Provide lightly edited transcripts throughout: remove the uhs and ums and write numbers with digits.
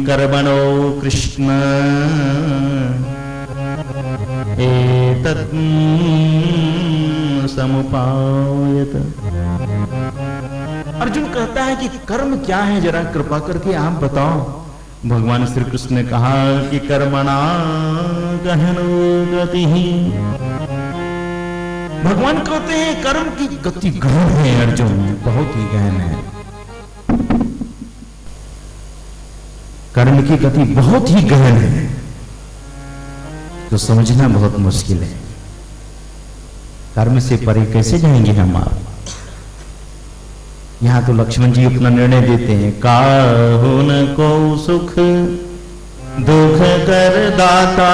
कर्मणो कृष्ण एतत् समुपायत। अर्जुन कहता है कि कर्म क्या है, जरा कृपा करके आप बताओ। भगवान श्री कृष्ण ने कहा कि कर्मणा गहनो गति। भगवान कहते हैं कर्म की गति गहन है अर्जुन, बहुत ही गहन है। कर्म की गति बहुत ही गहन है, तो समझना बहुत मुश्किल है। कर्म से परे कैसे जाएंगे हम आप? यहां तो लक्ष्मण जी अपना निर्णय देते हैं, काहु न को सुख दुख कर दाता,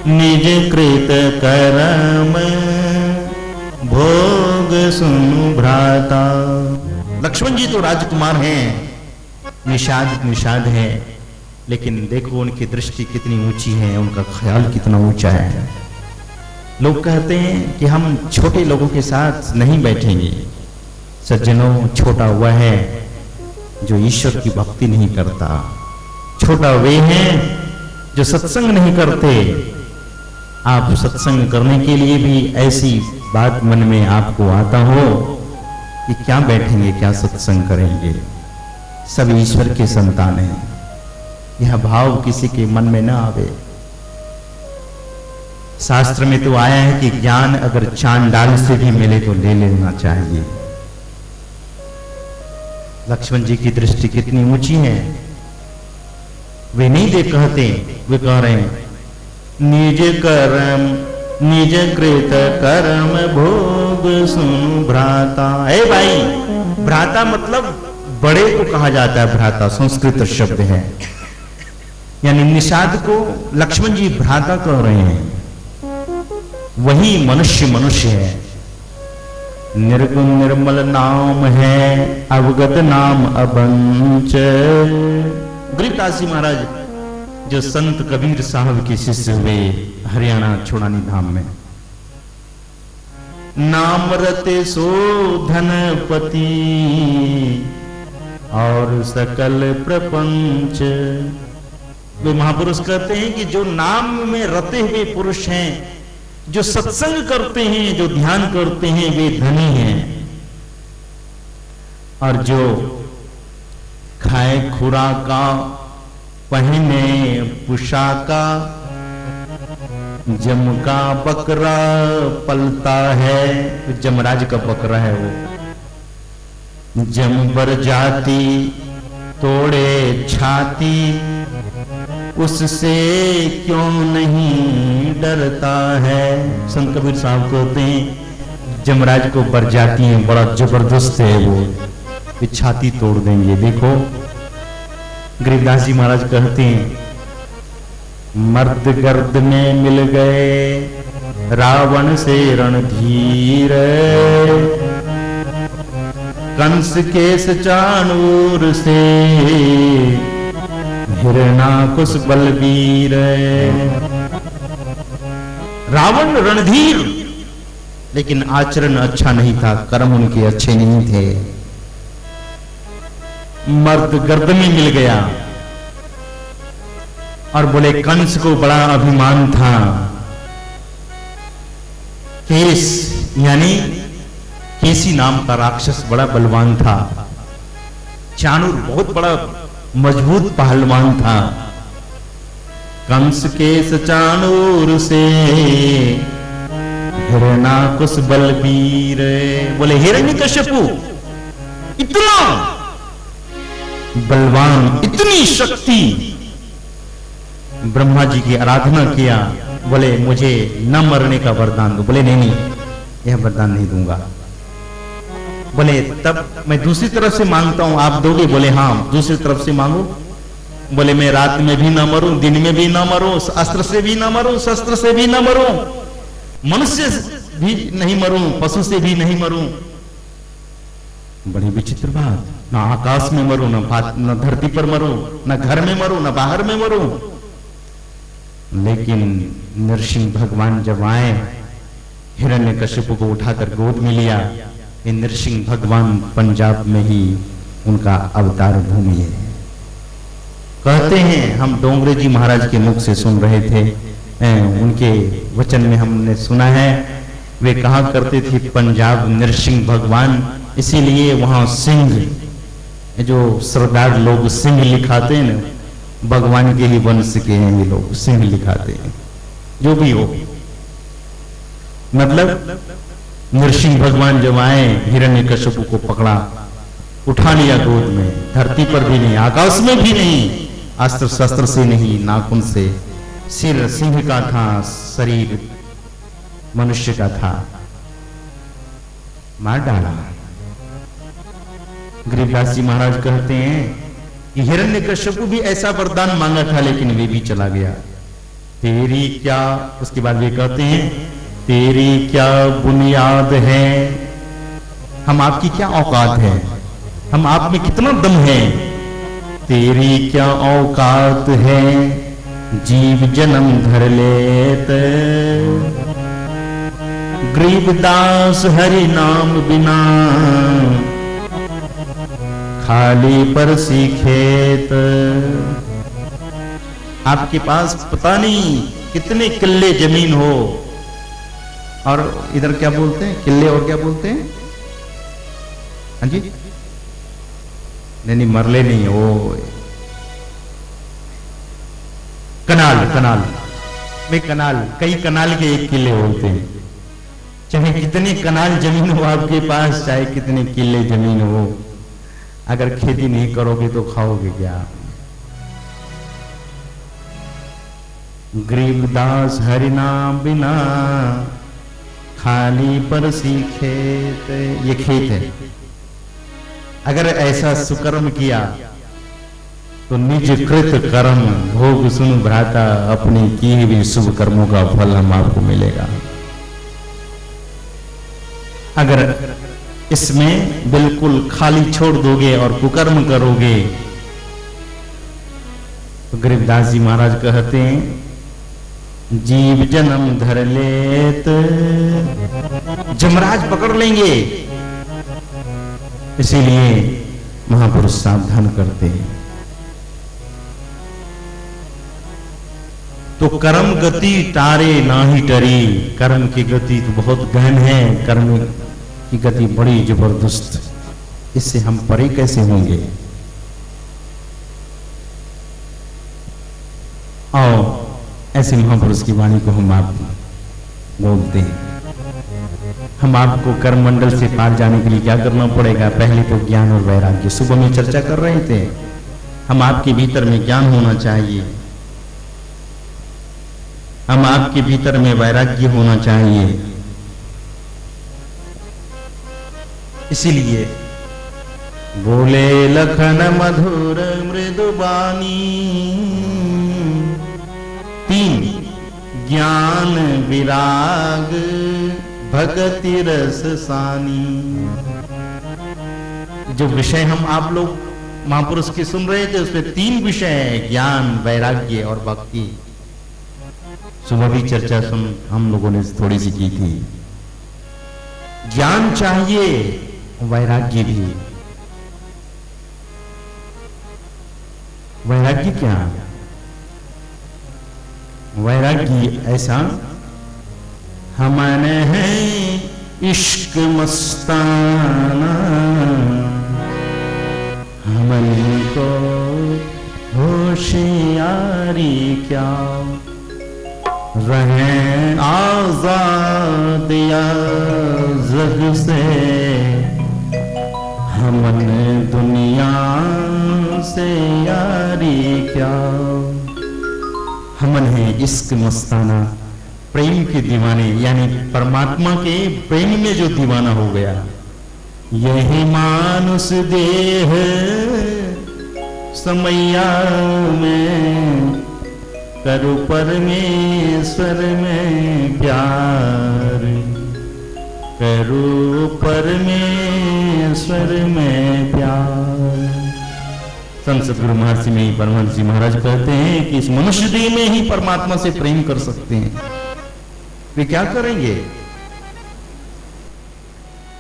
निज कृत कर्म भोग सुनु भ्राता। लक्ष्मण जी तो राजकुमार हैं, निषाद है, लेकिन देखो उनकी दृष्टि कितनी ऊंची है, उनका ख्याल कितना ऊंचा है। लोग कहते हैं कि हम छोटे लोगों के साथ नहीं बैठेंगे। सज्जनों, छोटा हुआ है जो ईश्वर की भक्ति नहीं करता, छोटा वे हैं जो सत्संग नहीं करते। आप सत्संग करने के लिए भी ऐसी बात मन में आपको आता हो कि क्या बैठेंगे, क्या सत्संग करेंगे। सब ईश्वर के संतान हैं, यह भाव किसी के मन में ना आवे। शास्त्र में तो आया है कि ज्ञान अगर चांडाल से भी मिले तो ले लेना चाहिए। लक्ष्मण जी की दृष्टि कितनी ऊंची है, वे नहीं दे कहते, वे कह रहे हैं निज कर्म निज कृत कर्म भोग सुनु भ्राता। ए भाई, भ्राता मतलब बड़े को कहा जाता है, भ्राता संस्कृत शब्द है, यानी निषाद को लक्ष्मण जी भ्राता कह रहे हैं। वही मनुष्य है। निर्गुण निर्मल नाम है, अवगत नाम अबंच। गरीबदास जी महाराज जो संत कबीर साहब के शिष्य हुए हरियाणा छोड़ानी धाम में, नाम रते सो धनपति और सकल प्रपंच। वे महापुरुष कहते हैं कि जो नाम में रते हुए पुरुष हैं, जो सत्संग करते हैं, जो ध्यान करते हैं, वे धनी हैं। और जो खाए खुराका, पहने पुशाका, जम का बकरा पलता है, जमराज का बकरा है वो, जम बर जाती तोड़े छाती, उससे क्यों नहीं डरता है। संत कबीर साहब कहते हैं जमराज को बरजाती है, बड़ा जबरदस्त है वो छाती तोड़ देंगे। देखो गरीबदास जी महाराज कहते हैं मर्द गर्द में मिल गए रावण से रणधीर, कंस केस चाणूर से हिरणाकुश बलबीर। रावण रणधीर, लेकिन आचरण अच्छा नहीं था, कर्म उनके अच्छे नहीं थे। मर्द गर्द में मिल गया। और बोले कंस को बड़ा अभिमान था, केस यानी केसी नाम का राक्षस बड़ा बलवान था, चाणूर बहुत बड़ा मजबूत पहलवान था। कंस केस चाणूर से हिरणाकुश बलबीर। बोले हिरण्यकश्यपु इतना बलवान, इतनी शक्ति। ब्रह्मा जी की आराधना किया, बोले मुझे न मरने का वरदान दो। बोले नहीं, यह वरदान नहीं दूंगा। बोले तब मैं दूसरी तरफ से मांगता हूं, आप दोगे? बोले हाँ, दूसरी तरफ से मांगो। बोले मैं रात में भी ना मरूं, दिन में भी ना मरूं, अस्त्र से भी ना मरूं, शस्त्र से भी ना मरूं, मनुष्य भी नहीं मरूं, पशु से भी नहीं मरूं। बड़ी विचित्र बात, ना आकाश में मरूं, न धरती पर मरूं, न घर में मरूं, न बाहर में मरूं। लेकिन नरसिंह भगवान जब आए, हिरण्यकश्यप को उठाकर गोद में लिया। नरसिंह भगवान पंजाब में ही उनका अवतार भूमि है। कहते हैं, हम डोंगरे जी महाराज के मुख से सुन रहे थे, उनके वचन में हमने सुना है, वे कहा करते थे पंजाब नरसिंह भगवान, इसीलिए वहां सिंह, जो सरदार लोग सिंह लिखाते हैं ना, भगवान के ही वंश के हैं ये लोग, सिंह लिखाते हैं। जो भी हो, मतलब नरसिंह भगवान जब आए, हिरण्यकश्यप को पकड़ा, उठा लिया गोद में, धरती पर भी नहीं, आकाश में भी नहीं, अस्त्र शस्त्र से नहीं, नाखून से, सिर सिंह का था, शरीर मनुष्य का था, मार डाला। गरीबदास जी महाराज कहते हैं कि हिरण्यकश्यप भी ऐसा वरदान मांगा था, लेकिन वे भी चला गया। तेरी क्या, उसके बाद वे कहते हैं, तेरी क्या बुनियाद है, हम आपकी क्या औकात है, हम आप में कितना दम है, तेरी क्या औकात है, जीव जन्म धर लेत, गरीबदास हरि नाम बिना, खाली परसी खेत। आपके पास पता नहीं कितने किल्ले जमीन हो, और इधर क्या बोलते हैं, किल्ले और क्या बोलते हैं, हाँ जी, नहीं मरले नहीं, वो कनाल, कनाल में, कनाल, कई कनाल के एक किले होते हैं। चाहे कितने कनाल जमीन हो आपके पास, चाहे कितने किले जमीन हो, अगर खेती नहीं करोगे तो खाओगे क्या। गरीबदास हरि नाम बिना, खाली परसी खेत, ये खेत है। अगर ऐसा सुकर्म किया तो निज कृत कर्म भोग सुन भ्राता, अपने किए हुए शुभ कर्मों का फल हम आपको मिलेगा। अगर इसमें बिल्कुल खाली छोड़ दोगे और कुकर्म करोगे, तो गरीबदास जी महाराज कहते हैं, जीव जन्म धर लेत, जमराज पकड़ लेंगे। इसीलिए महापुरुष सावधान करते हैं। तो कर्म गति तारे नाही टरी, कर्म की गति तो बहुत गहन है, कर्म की गति बड़ी जबरदस्त, इससे हम परे कैसे होंगे। और ऐसे महापुरुष की वाणी को हम आप बोलते हैं। हम आपको कर्म मंडल से पार जाने के लिए क्या करना पड़ेगा, पहले तो ज्ञान और वैराग्य, सुबह में चर्चा कर रहे थे, हम आपके भीतर में ज्ञान होना चाहिए, हम आपके भीतर में वैराग्य होना चाहिए। इसीलिए बोले लखन मधुर मृदुबानी, तीन ज्ञान विराग भगति रस सानी। जो विषय हम आप लोग महापुरुष के सुन रहे थे, उसमें तीन विषय है, ज्ञान, वैराग्य और भक्ति। सुबह भी चर्चा सुन हम लोगों ने थोड़ी सी की थी। ज्ञान चाहिए, वैराग्य भी। वैराग्य क्या? वैराग्य ऐसा, हमने है इश्क मस्ताना, हमने को होशियारी क्या, रहे आजाद या जग से, हमने दुनिया से यारी क्या। हमन है इश्क मस्ताना, प्रेम के दीवाने, यानी परमात्मा के प्रेम में जो दीवाना हो गया। यही मानुष देह समैया में, करो परमेश्वर में प्यार, करो परमेश्वर में प्यार। संत सद्गुरु महर्षि में ही परमहंस जी महाराज कहते हैं कि इस मनुष्य देह में ही परमात्मा से प्रेम कर सकते हैं। वे क्या करेंगे?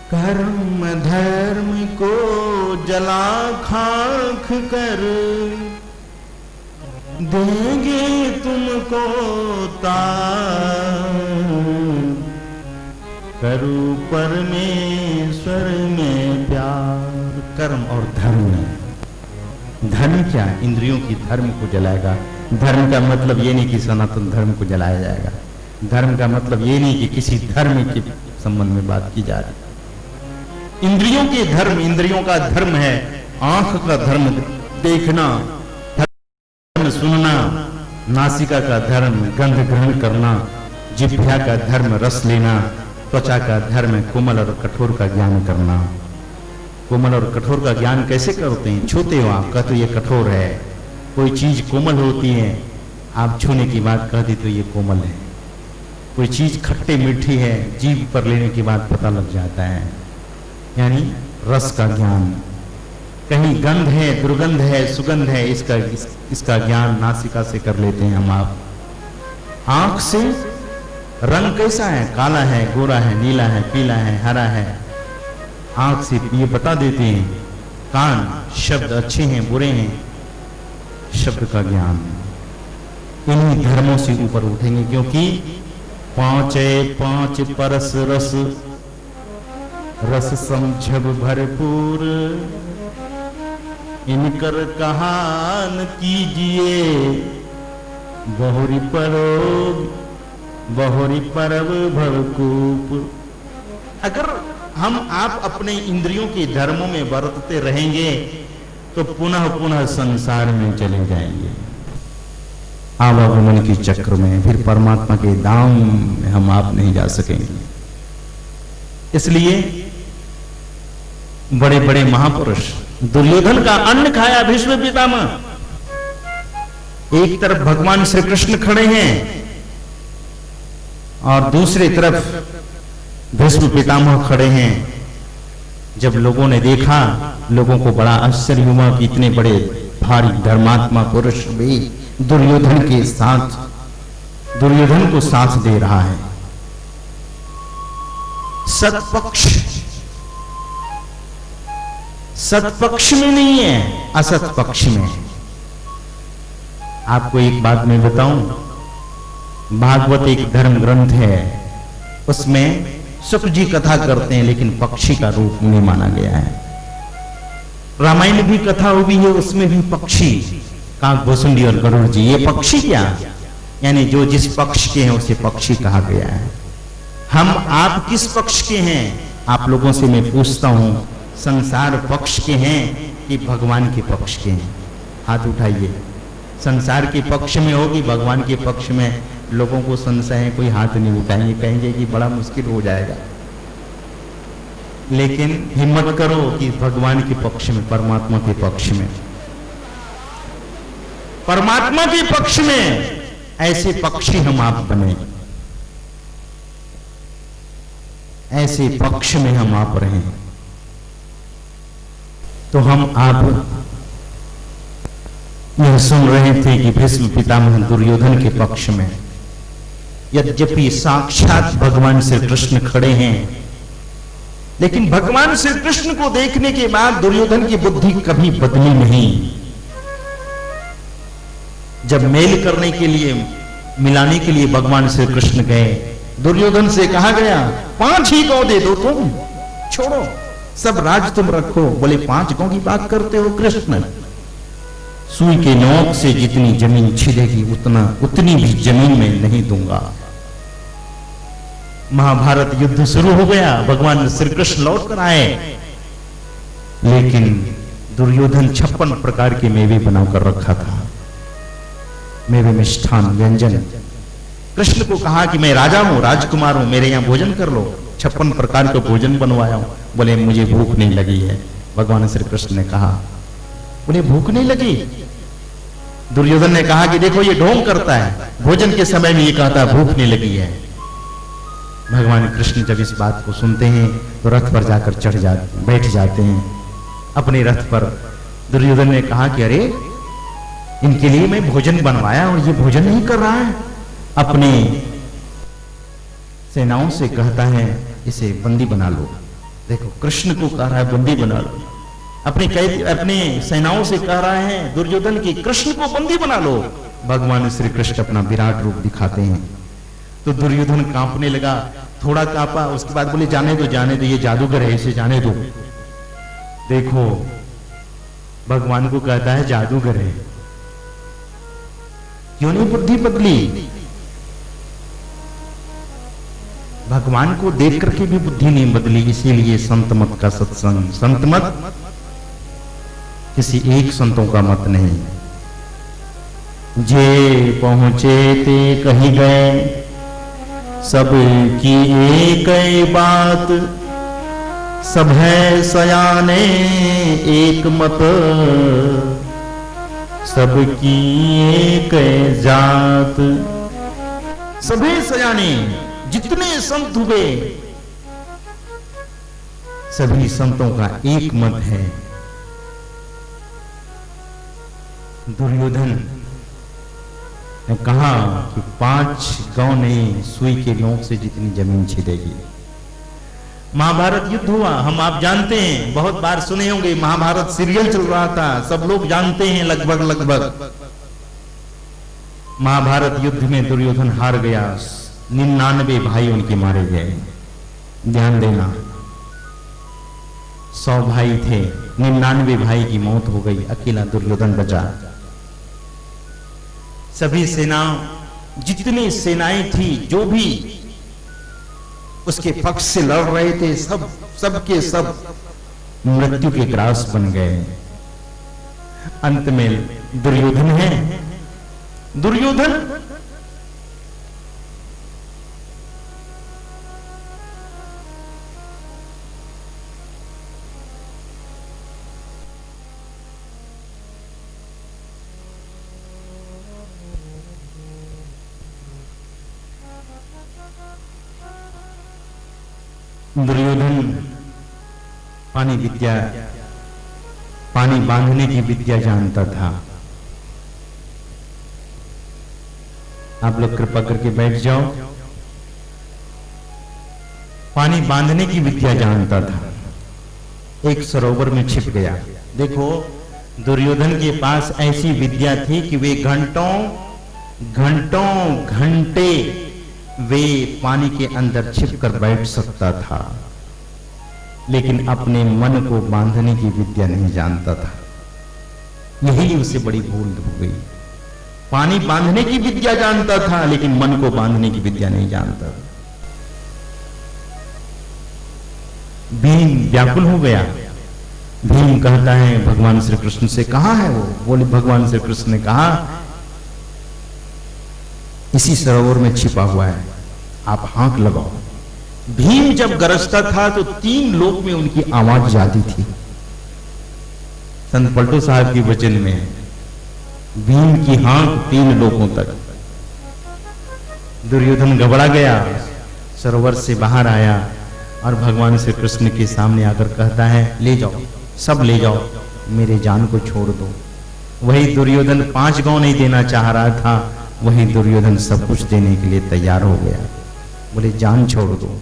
कर्म धर्म को जला खाक कर देंगे तुमको तार, करो परमेश्वर में प्यार। कर्म और धर्म, धर्म क्या? इंद्रियों की धर्म को जलाएगा। धर्म का मतलब ये नहीं कि सनातन धर्म को जलाया जाएगा। धर्म का मतलब ये नहीं कि किसी धर्म के संबंध में बात की जा रही। इंद्रियों के धर्म, इंद्रियों का धर्म है आंख का धर्म देखना, धर्म सुनना, नासिका का धर्म गंध ग्रहण करना, जिह्वा का धर्म रस लेना, त्वचा का धर्म कोमल और कठोर का ज्ञान करना। कोमल और कठोर का ज्ञान कैसे करते हैं? छूते हो आप, कहते ये कठोर है। कोई चीज कोमल होती है, आप छूने की बात कह दी तो ये कोमल है। कोई चीज खट्टी मीठी है, जीभ पर लेने के बाद पता लग जाता है, यानी रस का ज्ञान। कहीं गंध है, दुर्गंध है, सुगंध है, इसका ज्ञान नासिका से कर लेते हैं हम आप। आंख से रंग कैसा है, काला है, गोरा है, नीला है, पीला है, हरा है, आंख से ये बता देते हैं। कान, शब्द अच्छे हैं बुरे हैं, शब्द का ज्ञान। इन्हीं धर्मों से ऊपर उठेंगे, क्योंकि पांच परस रस, रस समझब भरपूर, इनकर कहान कीजिए, बहुरी परोग बहुरी परब भरकूप। अगर हम आप अपने इंद्रियों के धर्मों में बरतते रहेंगे तो पुनः पुनः संसार में चले जाएंगे, आवागमन के चक्र में। फिर परमात्मा के धाम में हम आप नहीं जा सकेंगे। इसलिए बड़े बड़े महापुरुष, दुर्योधन का अन्न खाया भीष्म पितामह। एक तरफ भगवान श्री कृष्ण खड़े हैं और दूसरी तरफ भीष्म पितामह खड़े हैं। जब लोगों ने देखा, लोगों को बड़ा आश्चर्य हुआ कि इतने बड़े भारी धर्मात्मा पुरुष भी दुर्योधन के साथ, दुर्योधन को साथ दे रहा है। सत्पक्ष, सत्पक्ष में नहीं है, असत पक्ष में। आपको एक बात मैं बताऊं, भागवत एक धर्म ग्रंथ है, उसमें शुक जी कथा करते हैं, लेकिन पक्षी का रूप नहीं माना गया है। रामायण भी कथा हुई है, उसमें भी पक्षी, काक भुसुंडी और गरुड़ जी, ये पक्षी क्या, यानी जो जिस पक्ष के हैं उसे पक्षी कहा गया है। हम आप किस पक्ष के हैं? आप लोगों से मैं पूछता हूं, संसार पक्ष के हैं कि भगवान के पक्ष के हैं? हाथ उठाइए। संसार के पक्ष में होगी, भगवान के पक्ष में लोगों को संशय है, कोई हाथ नहीं उठाएंगे, कहेंगे कि बड़ा मुश्किल हो जाएगा। लेकिन हिम्मत करो कि भगवान के पक्ष में, परमात्मा के पक्ष में, परमात्मा के पक्ष में ऐसे पक्षी हम आप बने, ऐसे पक्ष में हम आप रहें, तो हम आप यह सुन रहे थे कि भीष्म पितामह दुर्योधन के पक्ष में। यद्यपि साक्षात भगवान श्री कृष्ण खड़े हैं, लेकिन भगवान श्री कृष्ण को देखने के बाद दुर्योधन की बुद्धि कभी बदली नहीं। जब मेल करने के लिए, मिलाने के लिए भगवान श्री कृष्ण गए, दुर्योधन से कहा गया 5 ही गौ दे दो, तुम छोड़ो, सब राज तुम रखो। बोले 5 गौ की बात करते हो कृष्ण? सुई के नोक से जितनी जमीन छिदेगी उतनी भी जमीन में नहीं दूंगा। महाभारत युद्ध शुरू हो गया, भगवान श्री कृष्ण लौट कर आए, लेकिन दुर्योधन 56 प्रकार के मेवे बनाकर रखा था, मेवे मिष्ठान व्यंजन। कृष्ण को कहा कि मैं राजा हूं, राजकुमार हूं, मेरे यहां भोजन कर लो। 56 प्रकार का भोजन बनवाया हूं। बोले मुझे भूख नहीं लगी है। भगवान श्री कृष्ण ने कहा, उन्हें भूख नहीं लगी? दुर्योधन ने कहा कि देखो ये ढोंग करता है, भोजन के समय में ये कहता है भूख नहीं लगी है। भगवान कृष्ण जब इस बात को सुनते हैं तो रथ पर जाकर बैठ जाते हैं अपने रथ पर। दुर्योधन ने कहा कि अरे इनके लिए मैं भोजन बनवाया और ये भोजन नहीं कर रहा है। अपने सेनाओं से कहता है इसे बंदी बना लो, देखो कृष्ण को कह रहा है बंदी बना लो, अपने सेनाओं से कह रहा है दुर्योधन की कृष्ण को बंदी बना लो। भगवान श्री कृष्ण अपना विराट रूप दिखाते हैं तो दुर्योधन कांपने लगा, थोड़ा कांपा, उसके बाद बोले जाने दो ये जादूगर है, इसे जाने दो। देखो भगवान को कहता है जादूगर है, क्यों नहीं बुद्धि बदली? भगवान को देख करके भी बुद्धि नहीं बदली। इसीलिए संत मत का सत्संग, संत मत किसी एक संतों का मत नहीं। जे पहुंचे ते कहीं गए, सब की एक बात, सब है सयाने एक मत, सबकी एक जात। सभी सयाने, जितने संत हुए सभी संतों का एक मत है। दुर्योधन ने कहा कि 5 गांव नहीं, सुई के नोक से जितनी जमीन छिदेगी। महाभारत युद्ध हुआ, आप जानते हैं, बहुत बार सुने होंगे, महाभारत सीरियल चल रहा था, सब लोग जानते हैं लगभग। महाभारत युद्ध में दुर्योधन हार गया, 99 भाई उनके मारे गए। ध्यान देना, 100 भाई थे, 99 भाई की मौत हो गई, अकेला दुर्योधन बचा। सभी सेना, जितनी सेनाएं थी, जो भी उसके पक्ष से लड़ रहे थे, सब के सब मृत्यु के ग्रास बन गए। अंत में दुर्योधन है, दुर्योधन पानी बांधने की विद्या जानता था। आप लोग कृपा करके बैठ जाओ। पानी बांधने की विद्या जानता था। एक सरोवर में छिप गया। देखो दुर्योधन के पास ऐसी विद्या थी कि वे घंटे वे पानी के अंदर छिपकर बैठ सकता था, लेकिन अपने मन को बांधने की विद्या नहीं जानता था। यही उसे बड़ी भूल हो गई। पानी बांधने की विद्या जानता था, लेकिन मन को बांधने की विद्या नहीं जानता। भीम व्याकुल हो गया। भीम कहता है भगवान श्री कृष्ण से, कहां है वो? बोले भगवान श्री कृष्ण ने कहा इसी सरोवर में छिपा हुआ है, आप हाथ लगाओ। भीम जब गरजता था तो 3 लोक में उनकी आवाज जाती थी। संत पलटू साहब की वचन में भीम की हाँक 3 लोकों तक। दुर्योधन घबरा गया, सरोवर से बाहर आया और भगवान श्री कृष्ण के सामने आकर कहता है, ले जाओ, सब ले जाओ, मेरे जान को छोड़ दो। वही दुर्योधन 5 गांव नहीं देना चाह रहा था, वही दुर्योधन सब कुछ देने के लिए तैयार हो गया। बोले जान छोड़ दो।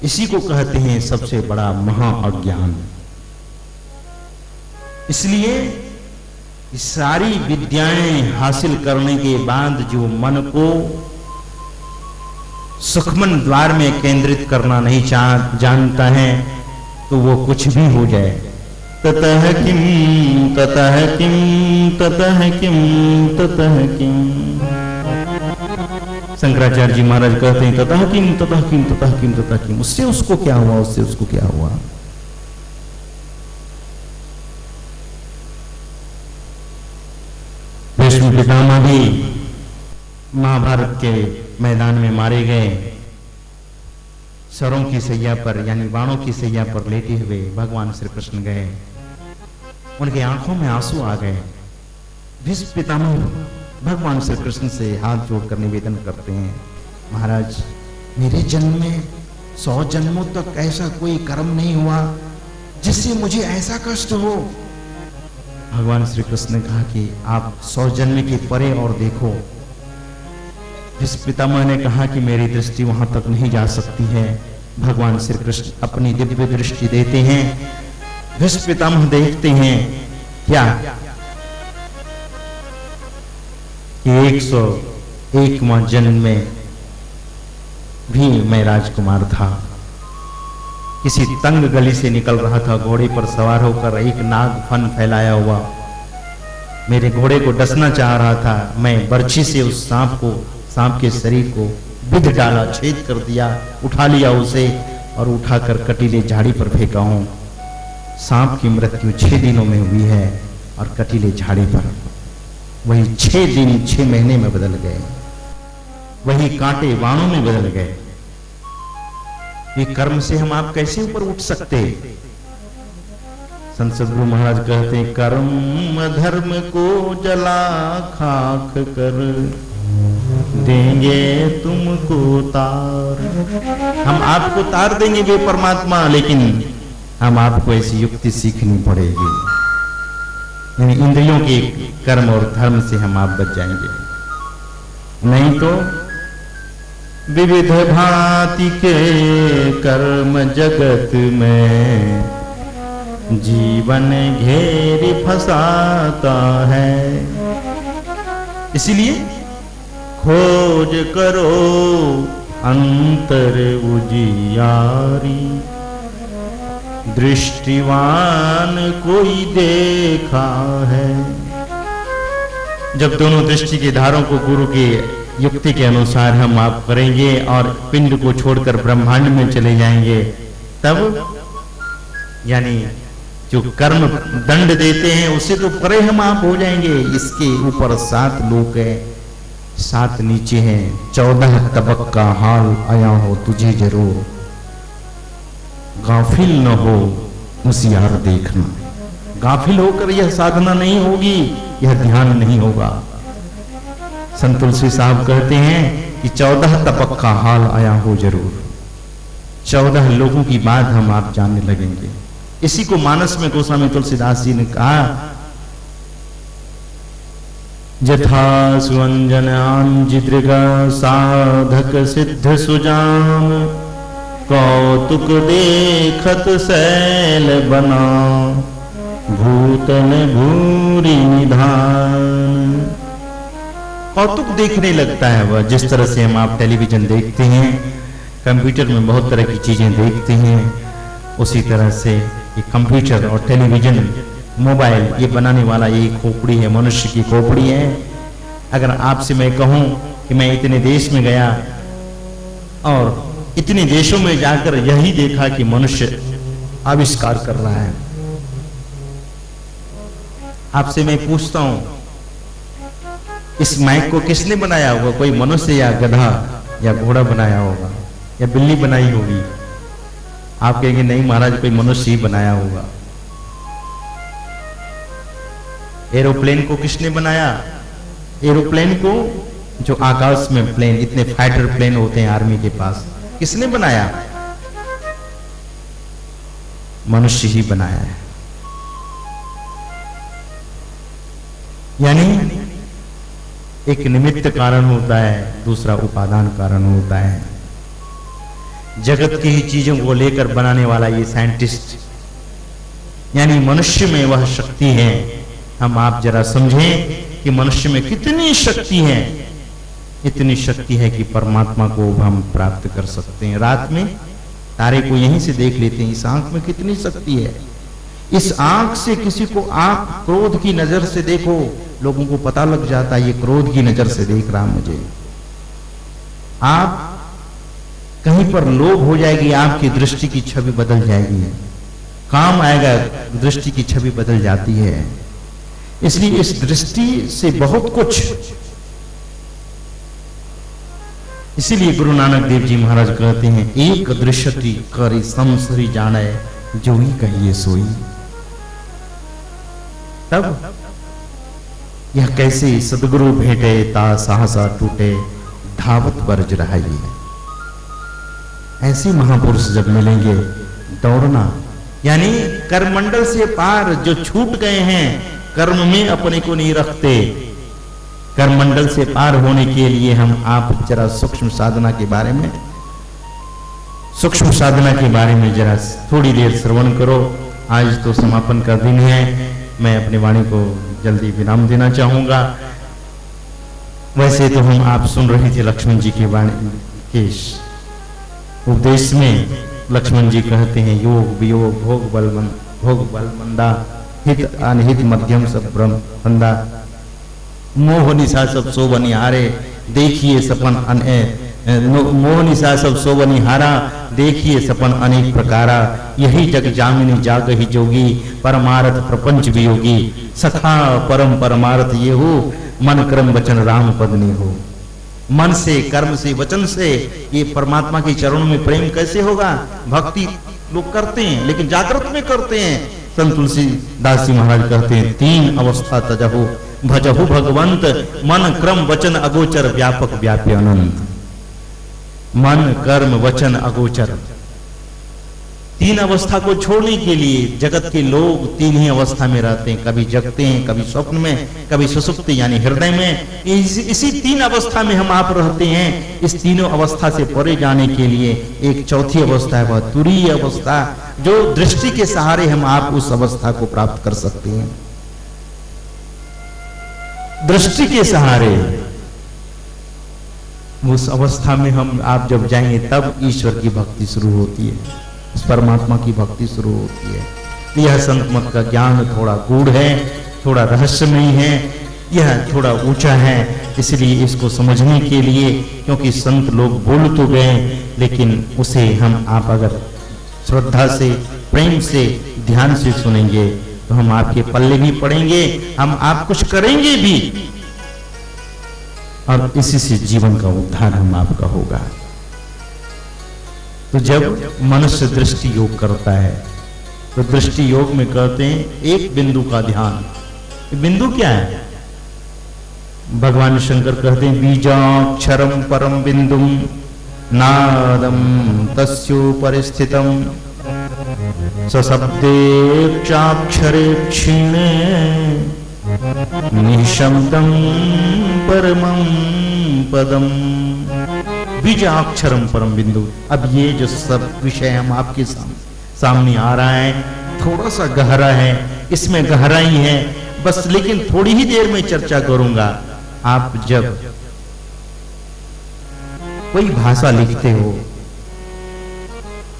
इसी को कहते हैं सबसे बड़ा महा अज्ञान। इसलिए सारी विद्याएं हासिल करने के बाद जो मन को सुखमन द्वार में केंद्रित करना नहीं जानता है, तो वो कुछ भी हो जाए। ततः किम ततः किम ततः किम ततः किम। शंकराचार्य जी महाराज कहते हैं ततः किम ततः किम ततः किम ततः किम। उससे उसको क्या हुआ, उससे उसको क्या हुआ। भीष्म पितामह भी महाभारत के मैदान में मारे गए। सरों की सैया पर, यानी बाणों की सैया पर लेटे हुए भगवान श्री कृष्ण गए। उनके आंखों में आंसू आ गए। भीष्म पितामह भगवान श्री कृष्ण से हाथ जोड़कर निवेदन करते हैं, महाराज मेरे जन्म में 100 जन्मों तक ऐसा कोई कर्म नहीं हुआ जिससे मुझे ऐसा कष्ट हो। भगवान श्री कृष्ण ने कहा कि आप 100 जन्म के परे और देखो, भीष्म पितामह ने कहा कि मेरी दृष्टि वहां तक नहीं जा सकती है। भगवान श्री कृष्ण अपनी दिव्य दृष्टि देते हैं। भीष्म पितामह देखते हैं क्या कि 101वां जन्म में भी मैं राजकुमार था। किसी तंग गली से निकल रहा था, घोड़े पर सवार होकर, एक नाग फन फैलाया हुआ मेरे घोड़े को डसना चाह रहा था। मैं बर्छी से उस सांप के शरीर को बिध डाला, छेद कर दिया, उठा लिया उसे और उठाकर कटीले झाड़ी पर फेंका हूं। सांप की मृत्यु 6 दिनों में हुई है और कटीले झाड़ी पर वही 6 दिन 6 महीने में बदल गए, वही कांटे बाणों में बदल गए। ये कर्म से हम आप कैसे ऊपर उठ सकते? संत सद्गुरु महाराज कहते हैं, कर्म धर्म को जला खाक कर देंगे तुमको तार। हम आपको तार देंगे वे परमात्मा, लेकिन हम आपको ऐसी युक्ति सीखनी पड़ेगी। यानी इंद्रियों के कर्म और धर्म से हम आप बच जाएंगे, नहीं तो विविध भांति के कर्म जगत में जीवन घेरी फंसाता है। इसलिए खोज करो अंतर उजियारी, दृष्टिवान कोई देखा है। जब दोनों दृष्टि के धारों को गुरु के युक्ति के अनुसार हम आप करेंगे और पिंड को छोड़कर ब्रह्मांड में चले जाएंगे, तब यानी जो कर्म दंड देते हैं उससे तो परे हम आप हो जाएंगे। इसके ऊपर 7 लोक है, 7 नीचे हैं, 14 तबक का हाल आया हो तुझे जरूर, गाफिल न हो होशियार देखना। गाफिल होकर यह साधना नहीं होगी, यह ध्यान नहीं होगा। संत तुलसी साहब कहते हैं कि 14 तबक का हाल आया हो जरूर, 14 लोगों की बात हम आप जानने लगेंगे। इसी को मानस में गोस्वामी तुलसीदास जी ने कहा, जथा सुअंजनांजिदृग साधक सिद्ध सुजान, कौतुक देखत सैल बना भूतल भूरी निधान। कौतुक देखने लगता है वह, जिस तरह से हम आप टेलीविजन देखते हैं, कंप्यूटर में बहुत तरह की चीजें देखते हैं, उसी तरह से ये कंप्यूटर और टेलीविजन, मोबाइल, ये बनाने वाला ये खोपड़ी है, मनुष्य की खोपड़ी है। अगर आपसे मैं कहूं कि मैं इतने देश में गया और इतने देशों में जाकर यही देखा कि मनुष्य आविष्कार कर रहा है, आपसे मैं पूछता हूं इस माइक को किसने बनाया होगा? कोई मनुष्य या गधा या घोड़ा बनाया होगा या बिल्ली बनाई होगी? आप कहेंगे नहीं महाराज, कोई मनुष्य ही बनाया होगा। एरोप्लेन को किसने बनाया? एरोप्लेन को, जो आकाश में प्लेन, इतने फाइटर प्लेन होते हैं आर्मी के पास, किसने बनाया? मनुष्य ही बनाया है। यानी एक निमित्त कारण होता है, दूसरा उपादान कारण होता है। जगत की ही चीजों को लेकर बनाने वाला ये साइंटिस्ट, यानी मनुष्य में वह शक्ति है। हम आप जरा समझें कि मनुष्य में कितनी शक्ति है। इतनी शक्ति है कि परमात्मा को हम प्राप्त कर सकते हैं। रात में तारे को यहीं से देख लेते हैं। इस आंख में कितनी शक्ति है। इस आंख से किसी को आप क्रोध की नजर से देखो, लोगों को पता लग जाता है ये क्रोध की नजर से देख रहा मुझे। आप कहीं पर लोभ हो जाएगी, आपकी दृष्टि की छवि बदल जाएगी। काम आएगा, दृष्टि की छवि बदल जाती है। इसलिए इस दृष्टि से बहुत कुछ, इसीलिए गुरु नानक देव जी महाराज कहते हैं, एक दृष्टि करी संसरी जाने जो ही कहिए सोई। तब यह कैसे सदगुरु भेटे ता साहसा टूटे धावत बरज रहा। ऐसे महापुरुष जब मिलेंगे दौड़ना, यानी कर्ममंडल से पार जो छूट गए हैं, कर्म में अपने को नहीं रखते, कर्ममंडल से पार होने के लिए हम आप जरा सूक्ष्म साधना के बारे में जरा थोड़ी देर श्रवण करो। आज तो समापन का दिन है, मैं अपनी वाणी को जल्दी विराम देना चाहूंगा। वैसे तो हम आप सुन रहे थे लक्ष्मण जी की वाणी के उपदेश में। लक्ष्मण जी कहते हैं योग वियोग भोग बल मंदा हित अनहित मध्यम सब ब्रह्म बंदा मोह निशा सब सो बनिहारे देखिए सपन मोह निशा सब सो बनिहारा देखिए सपन अनेक प्रकारा यही जग जामिनी जाग ही जोगी परमारथ प्रपंच वियोगी सखा परम परमारथ ये हो मन कर्म वचन राम पदनी हो। मन से कर्म से वचन से ये परमात्मा के चरणों में प्रेम कैसे होगा? भक्ति लोग करते हैं लेकिन जागृत में करते हैं। संत तुलसीदास जी महाराज कहते हैं 3 अवस्था तजहु भजहु भगवंत मन कर्म वचन अगोचर व्यापक व्याप्य अनंत। मन कर्म वचन अगोचर 3 अवस्था को छोड़ने के लिए जगत के लोग 3 ही अवस्था में रहते हैं, कभी जगते हैं, कभी स्वप्न में, कभी सुसुप्ति यानी हृदय में। इसी 3 अवस्था में हम आप रहते हैं। इस तीनों अवस्था से परे जाने के लिए एक चौथी अवस्था है, वह तुरीय अवस्था, जो दृष्टि के सहारे हम आप उस अवस्था को प्राप्त कर सकते हैं। दृष्टि के सहारे उस अवस्था में हम आप जब जाएंगे तब ईश्वर की भक्ति शुरू होती है, उस परमात्मा की भक्ति शुरू होती है। यह संत मत का ज्ञान थोड़ा गूढ़ है, थोड़ा रहस्यमयी है, यह थोड़ा ऊंचा है। इसलिए इसको समझने के लिए, क्योंकि संत लोग बोल तो गए लेकिन उसे हम आप अगर श्रद्धा से प्रेम से ध्यान से सुनेंगे तो हम आपके पल्ले भी पड़ेंगे, हम आप कुछ करेंगे भी और इसी से जीवन का उद्धार हम आपका होगा। तो जब मनुष्य दृष्टि योग करता है तो दृष्टि योग में कहते हैं एक बिंदु का ध्यान। बिंदु क्या है? भगवान शंकर कहते हैं बीजाक्षरम परम बिंदुम नादम तस्योपरि स्थितम सशब्देक्षाक्षरे क्षीणे निशब्दम परमं पदम। बीजाक्षरम परम बिंदु। अब ये जो सब विषय हम आपके सामने आ रहा है थोड़ा सा गहरा है, इसमें गहराई है बस, लेकिन थोड़ी ही देर में चर्चा करूंगा। आप जब कोई भाषा लिखते हो,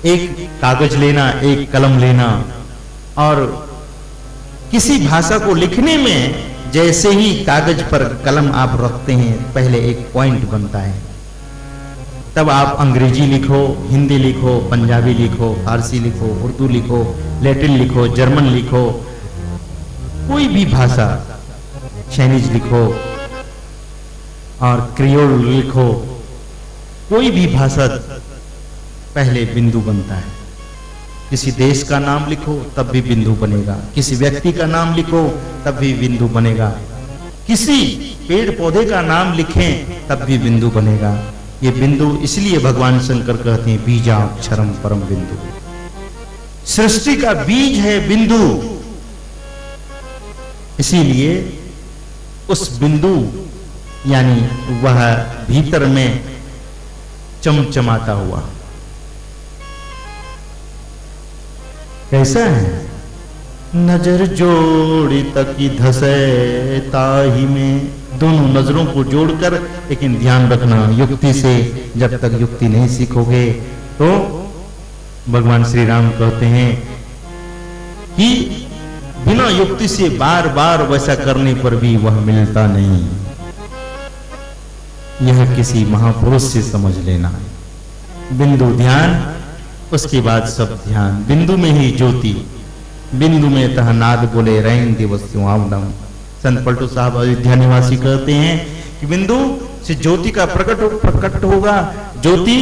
एक कागज लेना, एक कलम लेना, और किसी भाषा को लिखने में जैसे ही कागज पर कलम आप रखते हैं पहले एक पॉइंट बनता है। तब आप अंग्रेजी लिखो, हिंदी लिखो, पंजाबी लिखो, फारसी लिखो, उर्दू लिखो, लैटिन लिखो, जर्मन लिखो, कोई भी भाषा, चाइनीज लिखो और क्रियोल लिखो, कोई भी भाषा पहले बिंदु बनता है। किसी देश का नाम लिखो तब भी बिंदु बनेगा, किसी व्यक्ति का नाम लिखो तब भी बिंदु बनेगा, किसी पेड़ पौधे का नाम लिखें तब भी बिंदु बनेगा। ये बिंदु इसलिए भगवान शंकर कहते हैं बीजाक्षरम परम बिंदु। सृष्टि का बीज है बिंदु, इसीलिए उस बिंदु यानी वह भीतर में चमचमाता हुआ कैसा है? नजर जोड़ी तकी धसे ताही में। दोनों नजरों को जोड़कर, लेकिन ध्यान रखना युक्ति से, जब तक युक्ति नहीं सीखोगे तो भगवान श्री राम कहते हैं कि बिना युक्ति से बार बार वैसा करने पर भी वह मिलता नहीं। यह किसी महापुरुष से समझ लेना। बिंदु ध्यान, उसके बाद सब ध्यान। बिंदु में ही ज्योति, बिंदु में तह नाद बोले रैन दिवस्यों आवडम। संत पलटू साहब अयोध्या निवासी कहते हैं कि बिंदु से ज्योति का प्रकट होगा, ज्योति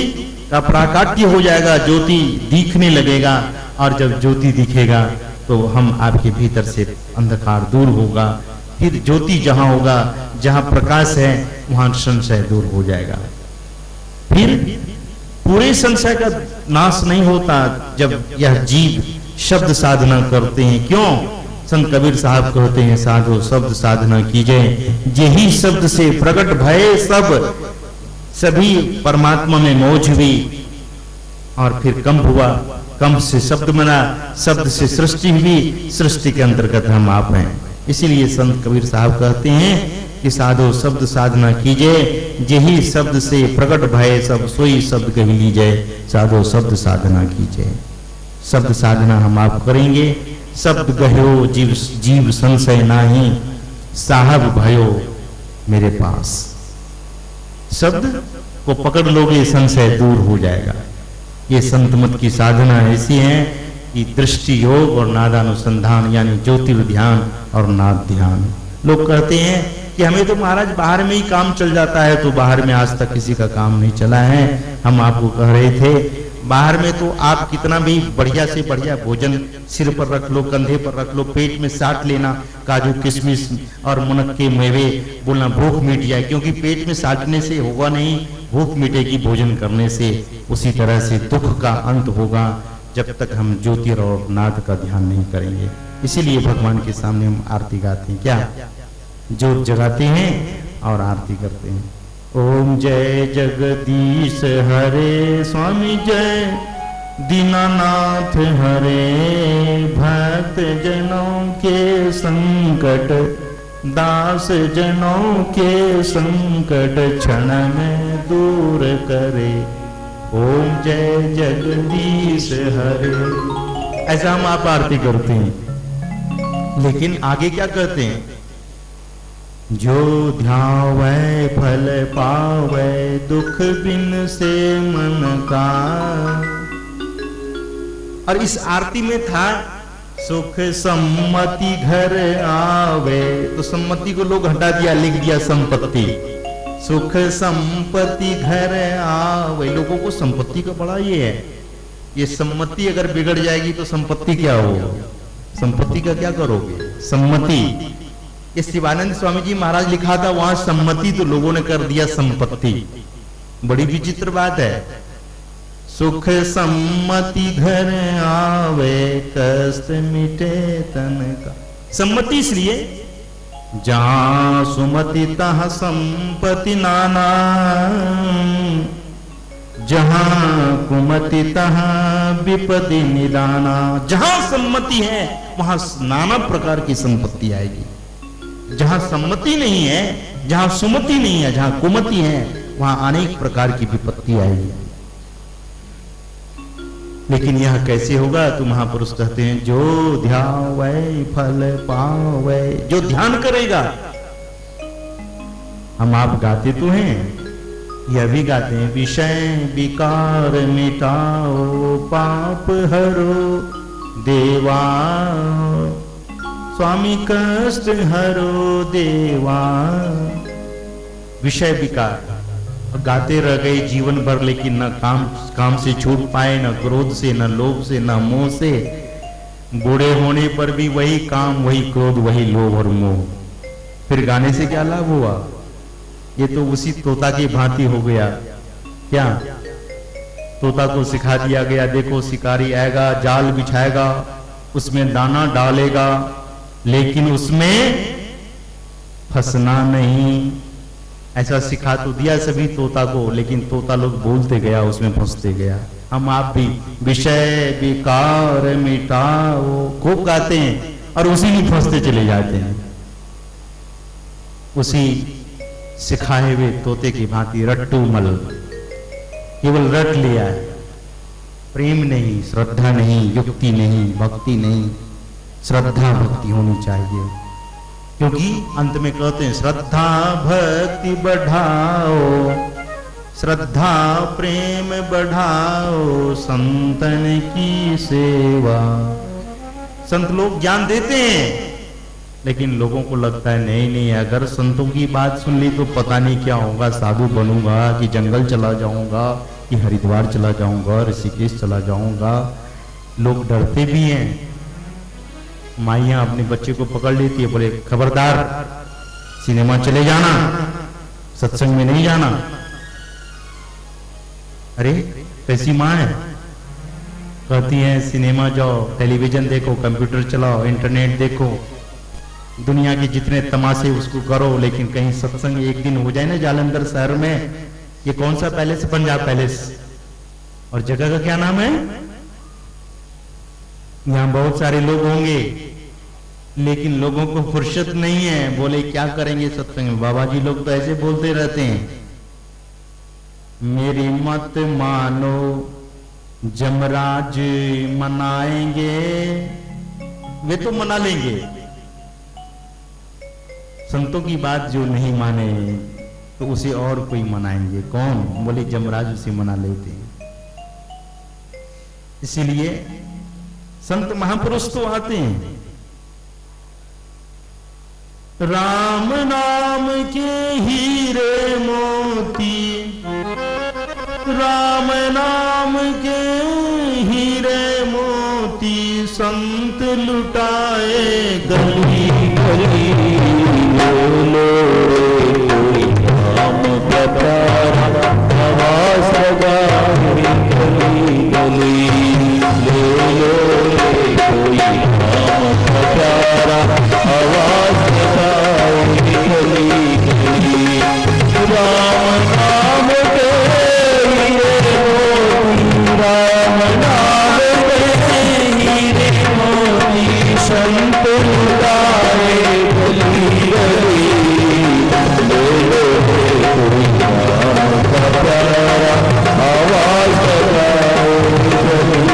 का प्राकाट्य हो जाएगा, ज्योति दिखने लगेगा, और जब ज्योति दिखेगा तो हम आपके भीतर से अंधकार दूर होगा। फिर ज्योति जहां होगा, जहां प्रकाश है, वहां संशय दूर हो जाएगा। फिर पूरे संशय का नाश नहीं होता जब यह जीव शब्द साधना करते हैं। क्यों? संत कबीर साहब कहते हैं साधो शब्द साधना कीजिए, यही शब्द से प्रकट भय सब, सभी परमात्मा में मौज हुई। और फिर कंप हुआ, कंप से शब्द बना, शब्द से सृष्टि हुई, सृष्टि के अंतर्गत हम आप हैं। इसीलिए संत कबीर साहब कहते हैं कि साधो शब्द साधना कीजिए, यही शब्द से प्रकट भय सब, सोई शब्द कह लीजिए, साधो शब्द साधना कीजिए। शब्द साधना हम आप करेंगे, शब्द गह्यो जीव जीव संशय नाही, साहब भयो मेरे पास। शब्द को पकड़ लोगे संशय दूर हो जाएगा। ये संत मत की साधना ऐसी है कि दृष्टि योग और नादानुसंधान यानी ज्योतिर्ध्यान और नाद ध्यान। लोग कहते हैं कि हमें तो महाराज बाहर में ही काम चल जाता है, तो बाहर में आज तक किसी का काम नहीं चला है। हम आपको कह रहे थे बाहर में तो आप कितना भी बढ़िया से बढ़िया भोजन सिर पर रख लो, कंधे पर रख लो, पेट में साट लेना काजू किशमिश और मुनक्के मेवे, बोलना भूख मिट जाए, क्योंकि पेट में साटने से होगा नहीं, भूख मिटेगी भोजन करने से। उसी तरह से दुख का अंत होगा जब तक हम ज्योतिर और नाद का ध्यान नहीं करेंगे। इसीलिए भगवान के सामने हम आरती गाते हैं, क्या ज्योत जगाते हैं और आरती करते हैं। ओम जय जगदीश हरे स्वामी जय दीनानाथ हरे, भक्त जनों के संकट दास जनों के संकट क्षण में दूर करे। ओम जय जगदीश हरे, ऐसा हम आप आरती करते हैं। लेकिन आगे क्या कहते हैं, जो ध्यावे फल पावे दुख बिन से मन का। और इस आरती में था सुख सम्मति घर आवे, तो सम्मति को लोग हटा दिया, लिख दिया संपत्ति। सुख संपत्ति घर आवे, लोगों को संपत्ति का बड़ा ये है, ये सम्मति अगर बिगड़ जाएगी तो संपत्ति क्या हो, संपत्ति का क्या करोगे। सम्मति, ये शिवानंद स्वामी जी महाराज लिखा था वहां सम्मति, तो लोगों ने कर दिया संपत्ति। बड़ी विचित्र बात है। सुख सम्मति घर आवे कष्ट मिटे तन का। सम्मति इसलिए जहां सुमति तहां संपत्ति नाना, जहां कुमति तहां विपदि निदाना। जहां सम्मति है वहां नाना प्रकार की संपत्ति आएगी, जहां सम्मति नहीं है, जहां सुमति नहीं है, जहां कुमति है, वहां अनेक प्रकार की विपत्ति आएगी। लेकिन यह कैसे होगा, तो महापुरुष कहते हैं जो ध्यावे फल पावे, जो ध्यान करेगा। हम आप गाते तो हैं, यह भी गाते हैं, विषय विकार मिटाओ पाप हरो देवा, स्वामी कष्ट हरो देवा। विषय विकार गाते रह गए जीवन भर, लेकिन न काम से छूट पाए, न क्रोध से, न लोभ से, न मोह से। बूढ़े होने पर भी वही काम, वही क्रोध, वही लोभ और मोह। फिर गाने से क्या लाभ हुआ, ये तो उसी तोता की भांति हो गया। क्या तोता को सिखा दिया गया, देखो शिकारी आएगा, जाल बिछाएगा, उसमें दाना डालेगा, लेकिन उसमें फंसना नहीं। ऐसा सिखा तो दिया सभी तोता को, लेकिन तोता लोग बोलते गया, उसमें फंसते गया। हम आप भी विषय विकार मिटाओ खूब गाते हैं और उसी में फंसते चले जाते हैं। उसी सिखाए हुए तोते की भांति रट्टू मल, केवल रट लिया है, प्रेम नहीं, श्रद्धा नहीं, युक्ति नहीं, भक्ति नहीं। श्रद्धा भक्ति होनी चाहिए, क्योंकि अंत में कहते हैं श्रद्धा भक्ति बढ़ाओ, श्रद्धा प्रेम बढ़ाओ, संतन की सेवा। संत लोग ज्ञान देते हैं, लेकिन लोगों को लगता है नहीं नहीं, अगर संतों की बात सुन ली तो पता नहीं क्या होगा, साधु बनूंगा कि जंगल चला जाऊंगा कि हरिद्वार चला जाऊंगा, ऋषिकेश चला जाऊंगा। लोग डरते भी हैं। माइयां अपने बच्चे को पकड़ लेती है, बोले खबरदार सिनेमा चले जाना, सत्संग में नहीं जाना। अरे कैसी माँ है, कहती हैं सिनेमा जाओ, टेलीविजन देखो, कंप्यूटर चलाओ, इंटरनेट देखो, दुनिया के जितने तमाशे उसको करो, लेकिन कहीं सत्संग एक दिन हो जाए ना जालंधर शहर में। ये कौन सा पैलेस? पंजाब पैलेस। और जगह का क्या नाम है? यहां बहुत सारे लोग होंगे, लेकिन लोगों को फुर्सत नहीं है। बोले क्या करेंगे सत्संग में? बाबा जी लोग तो ऐसे बोलते रहते हैं, मेरी मत मानो जमराज मनाएंगे। वे तो मना लेंगे, संतों की बात जो नहीं माने तो उसे और कोई मनाएंगे। कौन? बोले जमराज उसे मना लेते हैं। इसीलिए संत महापुरुष तो आते हैं। राम नाम के हीरे मोती, राम नाम के हीरे मोती, संत लुटाए गली गली। बोलो राम प्यारा आवाज लगाए गली गली। बोलो कोई राम प्यारा आवाज लगाए गली गली। राम नाम के हीरे मोती, राम नाम के हीरे मोती, संत लुटाए गली गली। बोलो कोई राम का प्यारा आवाज लगाओ गली।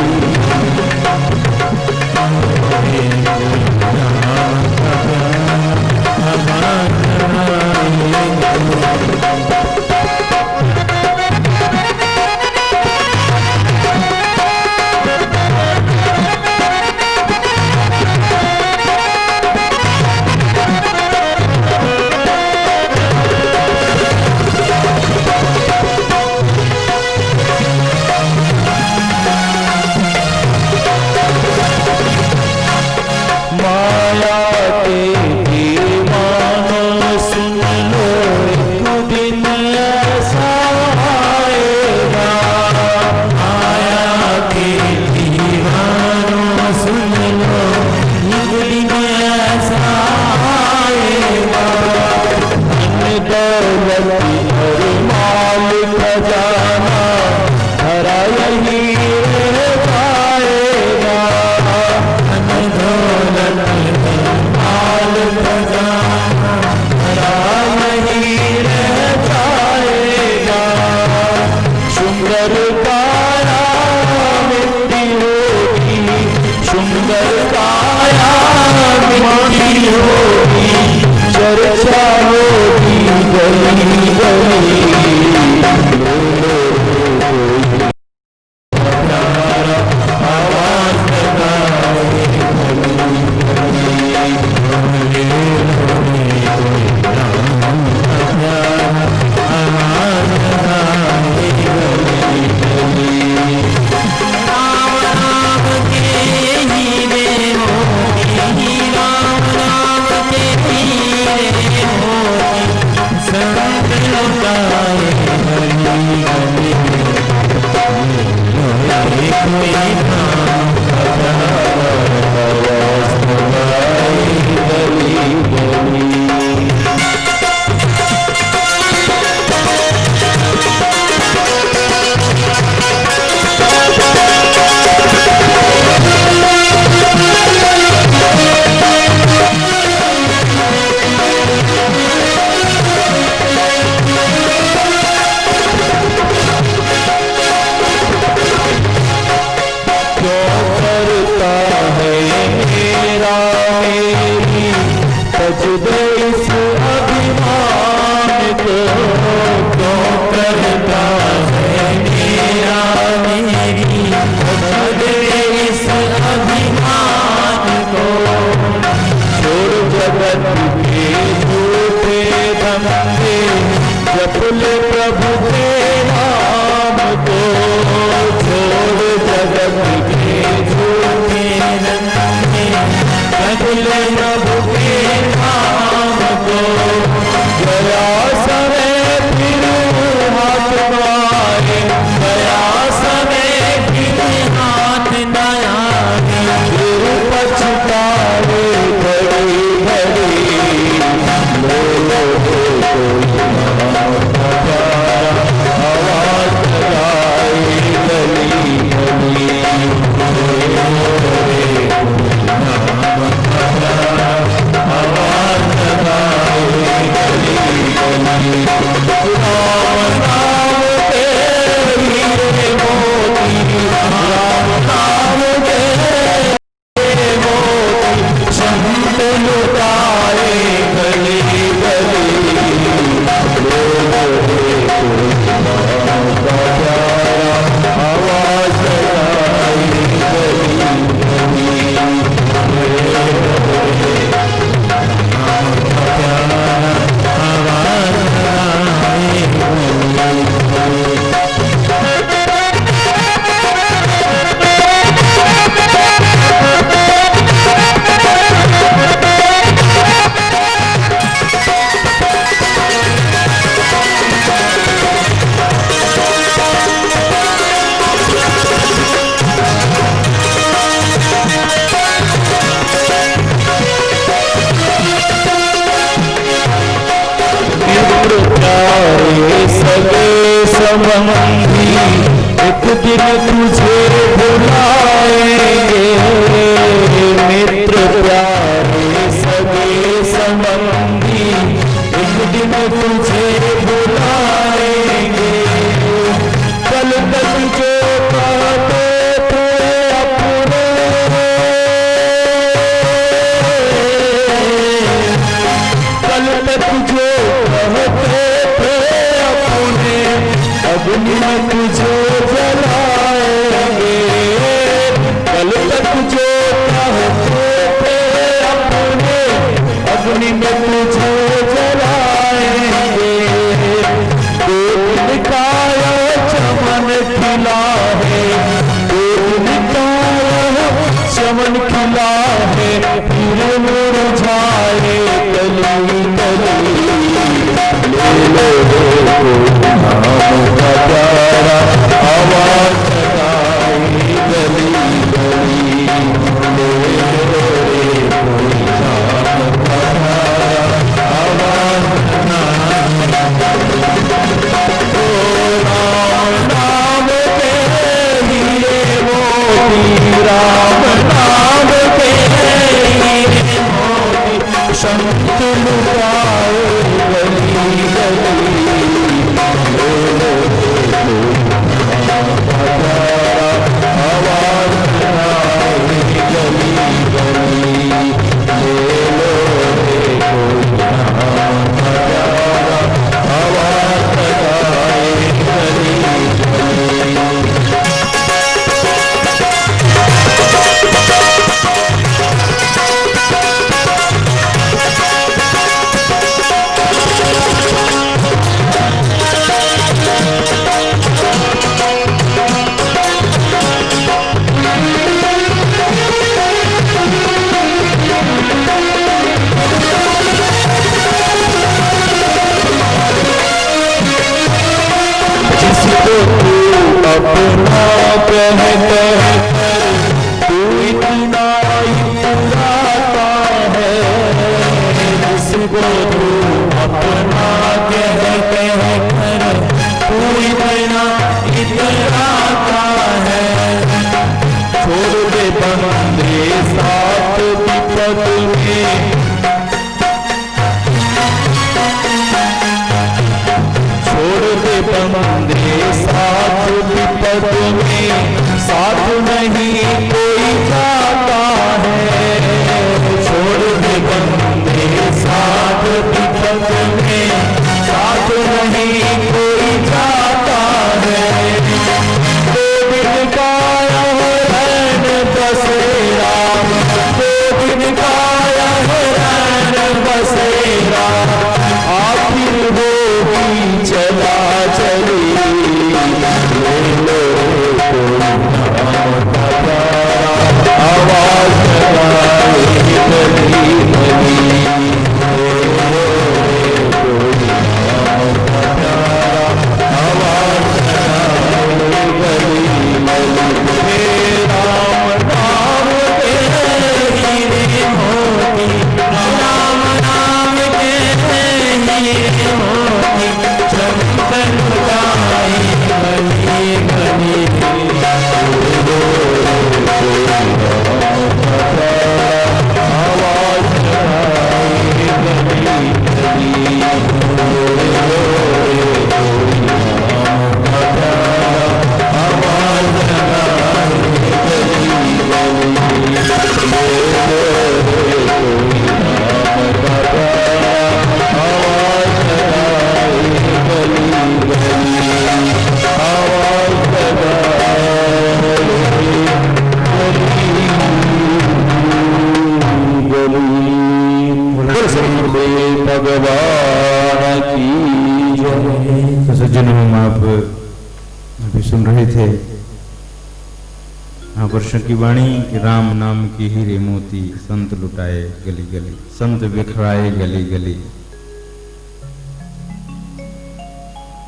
संबंधी एक दिन तुझे बुलाएंगे, मित्र प्यारे सगे संबंधी एक दिन तुझे बुलाएंगे। कल तक जो कहते थे अपने, कल तक जो कहते थे अपने, अग्नि में तुझे जलाएंगे। कल तक जो कहते थे अपने, अग्नि में तुझे जलाएंगे। दिन का चमन खिला है, दिन का चमन खिला है, फिर मुरझाए कली कली। ले लो नाम का प्यारा आवाज लगाए गली गली। ले लो कोई नाम का प्यारा आवाज नाम के हीरे मोती, राम नाम के हीरे मोती, संत लुटाए गली गली। आवाज लगाए गली गली। ले लो रे कोई नाम का प्यारा आवाज लगाए गली गली। जिसको तू अपना कहता है, तू इतना इतराता है। जिसको तू अपना कहते हैं, तू इतना इतराता है। छोड़ दे बंदे साथ विपद में, छोड़ दे बंदे साथ विपद में, साथ नहीं कोई जाता है। छोड़ दे बंदे साथ विपद में, साथ नहीं कोई जाता है। गोविंद का रैन बसेरा, गोविंद का रैन बसेरा, आखिर होगी चला चली। ले लो कोई नाम का प्यारा आवाज लगाए गली गली। ले लो कोई नाम का प्यारा आवाज लगाए गली गली। राम नाम के हीरे मोती, राम नाम के हीरे मोती, चमकन गाए गली गली। आवाज लगाए गली गली। आवाज भगवान की जय। तो सज्जनों, हम आप अभी सुन रहे थे महापुरुषों की वाणी कि राम नाम की हीरे मोती, संत लुटाए गली गली, संत बिखराए गली गली।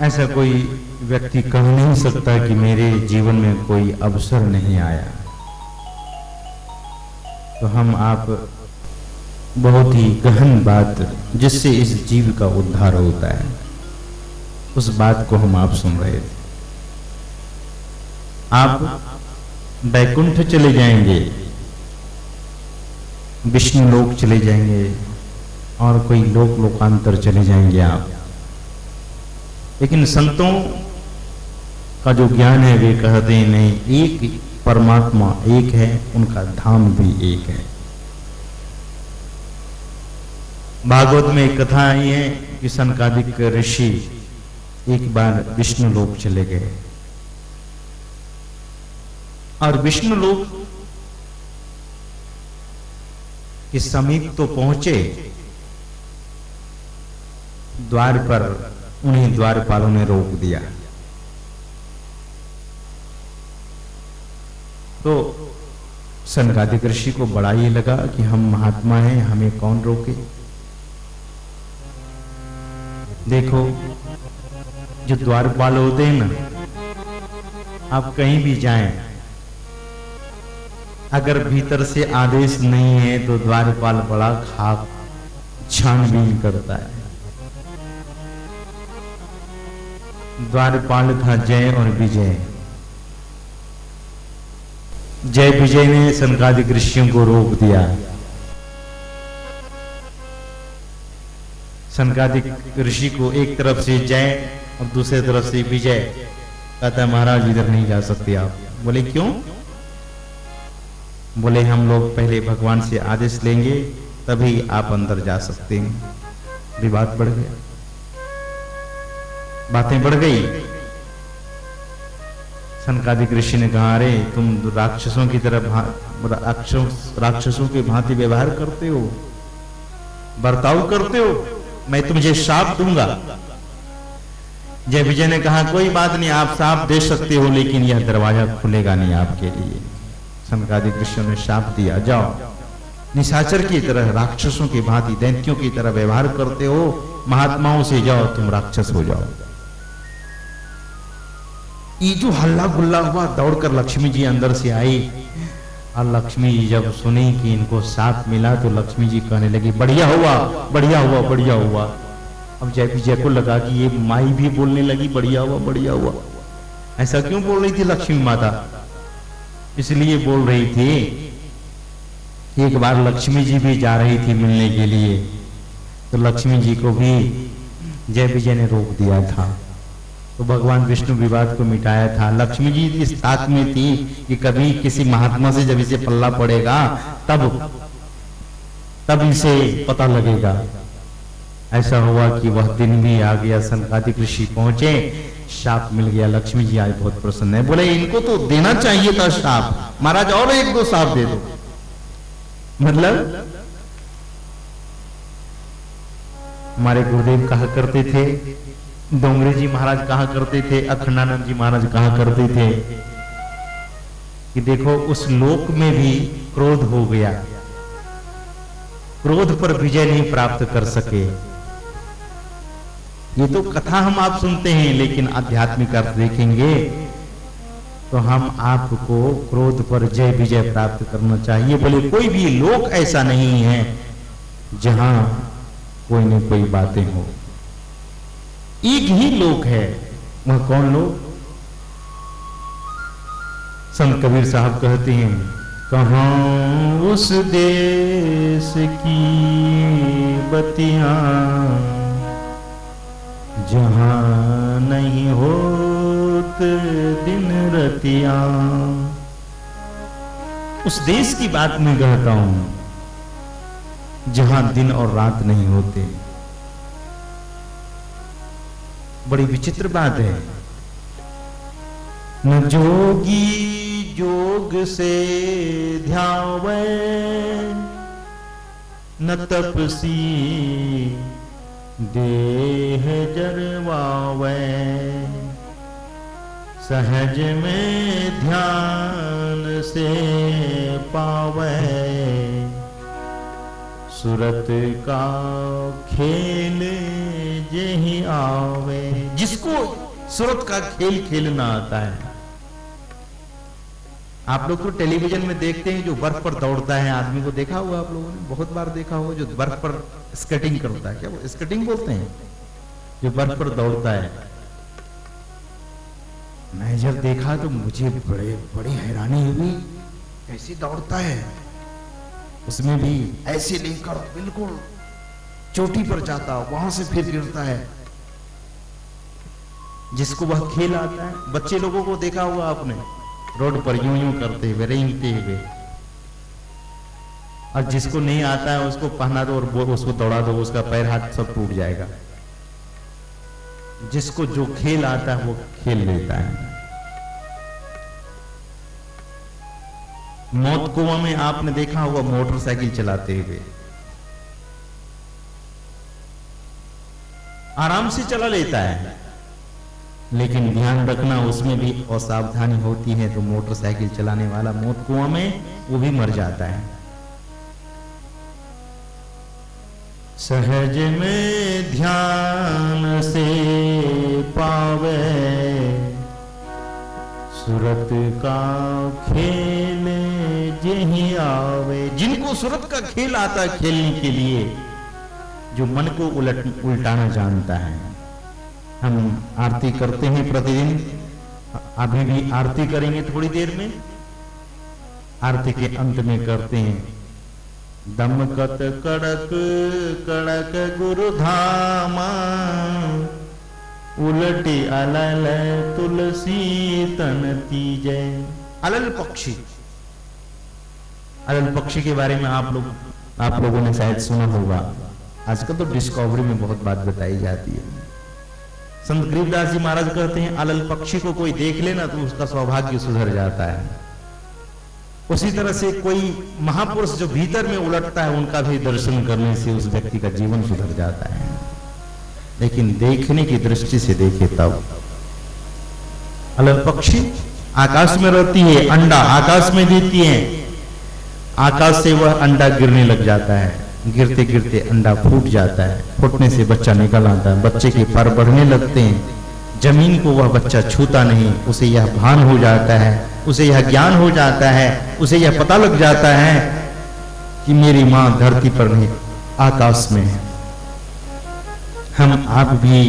ऐसा कोई व्यक्ति कह नहीं सकता कि मेरे जीवन में कोई अवसर नहीं आया। तो हम आप बहुत ही गहन बात जिससे इस जीव का उद्धार होता है। उस बात को हम आप सुन रहे थे। आप वैकुंठ चले जाएंगे, विष्णु लोक चले जाएंगे और कोई लोकांतर चले जाएंगे आप। लेकिन संतों का जो ज्ञान है वे कहते हैं नहीं, एक परमात्मा एक है, उनका धाम भी एक है। भागवत में एक कथा आई है कि सनकादिक ऋषि एक बार विष्णु लोक चले गए और विष्णु लोक के समीप तो पहुंचे, द्वार पर उन्हें द्वारपालों ने रोक दिया। तो सनकादिक ऋषि को बड़ा ये लगा कि हम महात्मा हैं, हमें कौन रोके। देखो जो द्वारपाल होते हैं ना, आप कहीं भी जाएं, अगर भीतर से आदेश नहीं है तो द्वारपाल बड़ा खाक छानबीन करता है। द्वारपाल था जय और विजय। जय विजय ने सनकादिक ऋषियों को रोक दिया। सनकादिक ऋषि को एक तरफ से जय और दूसरी तरफ से विजय, कहता महाराज इधर नहीं जा सकते आप। बोले क्यों? बोले हम लोग पहले भगवान से आदेश लेंगे तभी आप अंदर जा सकते हैं। विवाद बढ़ गया, बातें बढ़ गई। सनकादिक ऋषि ने कहा अरे तुम राक्षसों की तरह राक्षसों के भांति व्यवहार करते हो, बर्ताव करते हो, मैं तुझे शाप दूंगा। जय विजय ने कहा कोई बात नहीं, आप शाप दे सकते हो लेकिन यह दरवाजा खुलेगा नहीं आपके लिए। सनकादिक ऋषियों ने शाप दिया, जाओ निशाचर की तरह, राक्षसों की भांति, दैत्यों की तरह व्यवहार करते हो, महात्माओं से जाओ, तुम राक्षस हो जाओ। ये जो हल्ला गुल्ला हुआ, दौड़कर लक्ष्मी जी अंदर से आई और लक्ष्मी जी जब सुनी कि इनको साथ मिला तो लक्ष्मी जी कहने लगी बढ़िया हुआ, बढ़िया हुआ, बढ़िया हुआ। अब जय विजय को लगा कि ये माई भी बोलने लगी बढ़िया हुआ, बढ़िया हुआ। ऐसा क्यों बोल रही थी लक्ष्मी माता? इसलिए बोल रही थी, एक बार लक्ष्मी जी भी जा रही थी मिलने के लिए, तो लक्ष्मी जी को भी जय विजय ने रोक दिया था। तो भगवान विष्णु विवाद को मिटाया था। लक्ष्मी जी इस ताक में थी कि कभी किसी महात्मा से जब इसे पल्ला पड़ेगा तब इसे पता लगेगा। ऐसा हुआ कि वह दिन भी आ गया, सनकादिक ऋषि पहुंचे, शाप मिल गया। लक्ष्मी जी आज बहुत प्रसन्न है, बोले इनको तो देना चाहिए था शाप, महाराज और एक दो शाप दे दो। मतलब हमारे गुरुदेव कहा करते थे, डोंगरे जी महाराज कहा करते थे, अखंडानंद जी महाराज कहा करते थे कि देखो उस लोक में भी क्रोध हो गया, क्रोध पर विजय नहीं प्राप्त कर सके। ये तो कथा हम आप सुनते हैं, लेकिन आध्यात्मिक अर्थ देखेंगे तो हम आपको क्रोध पर जय विजय प्राप्त करना चाहिए। बोले कोई भी लोक ऐसा नहीं है जहां कोई न कोई बातें हो, एक ही लोक है। वह कौन लोक? संत कबीर साहब कहते हैं, कहां उस देश की बतियां जहां नहीं होत दिन रतियां। उस देश की बात मैं कहता हूं जहां दिन और रात नहीं होते। बड़ी विचित्र बात है। न जोगी जोग से ध्यावे, न तपसी देह जरवावे, सहज में ध्यान से पावे, सुरत का खेल यही आवे। जिसको सुरत का खेल खेलना आता है। आप लोग तो टेलीविजन में देखते हैं जो बर्फ पर दौड़ता है, आदमी को देखा हुआ आप लोगों ने, बहुत बार देखा होगा, जो बर्फ पर स्केटिंग करता है, क्या वो स्केटिंग बोलते हैं, जो बर्फ पर दौड़ता है। मैं जब देखा तो मुझे बड़ी हैरानी हुई, कैसे दौड़ता है, उसमें भी ऐसे लेकर बिल्कुल चोटी पर जाता, वहां से फिर गिरता है। जिसको वह खेल आता है, बच्चे लोगों को देखा होगा आपने, रोड पर यूं यूं करते हुए, रेंगते हुए, और जिसको नहीं आता है उसको पहना दो और उसको दौड़ा दो, उसका पैर हाथ सब टूट जाएगा। जिसको जो खेल आता है वो खेल लेता है। मौत कुआं में आपने देखा होगा मोटरसाइकिल चलाते हुए, आराम से चला लेता है, लेकिन ध्यान रखना उसमें भी असावधानी होती है तो मोटरसाइकिल चलाने वाला मौत कुआं में वो भी मर जाता है। सहज में ध्यान से पावे सुरत का खेल जेहि आवे। जिनको सुरत का खेल आता है खेलने के लिए, जो मन को उल्टाना जानता है। हम आरती करते हैं प्रतिदिन, अभी भी आरती करेंगे थोड़ी देर में। आरती के अंत में करते हैं, दमकत कड़क कड़क गुरु धामा, उलटी अलल तुलसी तन तीजे। अलल पक्षी, अलल पक्षी के बारे में आप लोगों ने शायद सुना होगा। आजकल तो डिस्कवरी में बहुत बात बताई जाती है। संत गरीबदास जी महाराज कहते हैं, अलल पक्षी को कोई देख लेना तो उसका सौभाग्य सुधर जाता है। उसी तरह से कोई महापुरुष जो भीतर में उलटता है, उनका भी दर्शन करने से उस व्यक्ति का जीवन सुधर जाता है। लेकिन देखने की दृष्टि से देखे तब। अलल पक्षी आकाश में रहती है, अंडा आकाश में देती है, आकाश से वह अंडा गिरने लग जाता है, गिरते गिरते अंडा फूट जाता है, फूटने से बच्चा निकल आता है, बच्चे के पर बढ़ने लगते हैं, जमीन को वह बच्चा छूता नहीं, उसे यह भान हो जाता है, उसे यह ज्ञान हो जाता है, उसे यह पता लग जाता है कि मेरी मां धरती पर नहीं आकाश में है। हम आप भी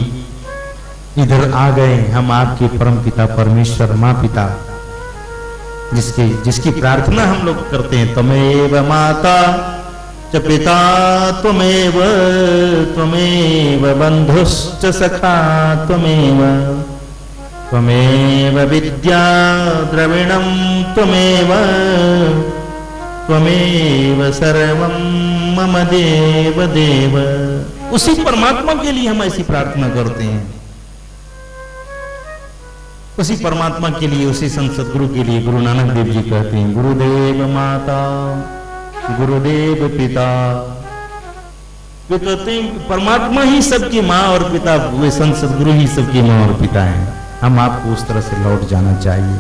इधर आ गए, हम आपके परम पिता परमेश्वर मां पिता जिसकी प्रार्थना हम लोग करते हैं, त्वमेव माता च पिता त्वमेव त्वमेव बंधुश्च सखा त्वमेव त्वमेव विद्या द्रविणं त्वमेव त्वमेव सर्वं मम देव देव। उसी परमात्मा के लिए हम ऐसी प्रार्थना करते हैं, उसी परमात्मा के लिए, उसी संत सदगुरु के लिए। गुरु नानक देव जी कहते हैं, गुरुदेव माता गुरुदेव पिता। वे कहते हैं परमात्मा ही सबकी माँ और पिता, वे संत सदगुरु ही सबकी माँ और पिता हैं। हम आपको उस तरह से लौट जाना चाहिए।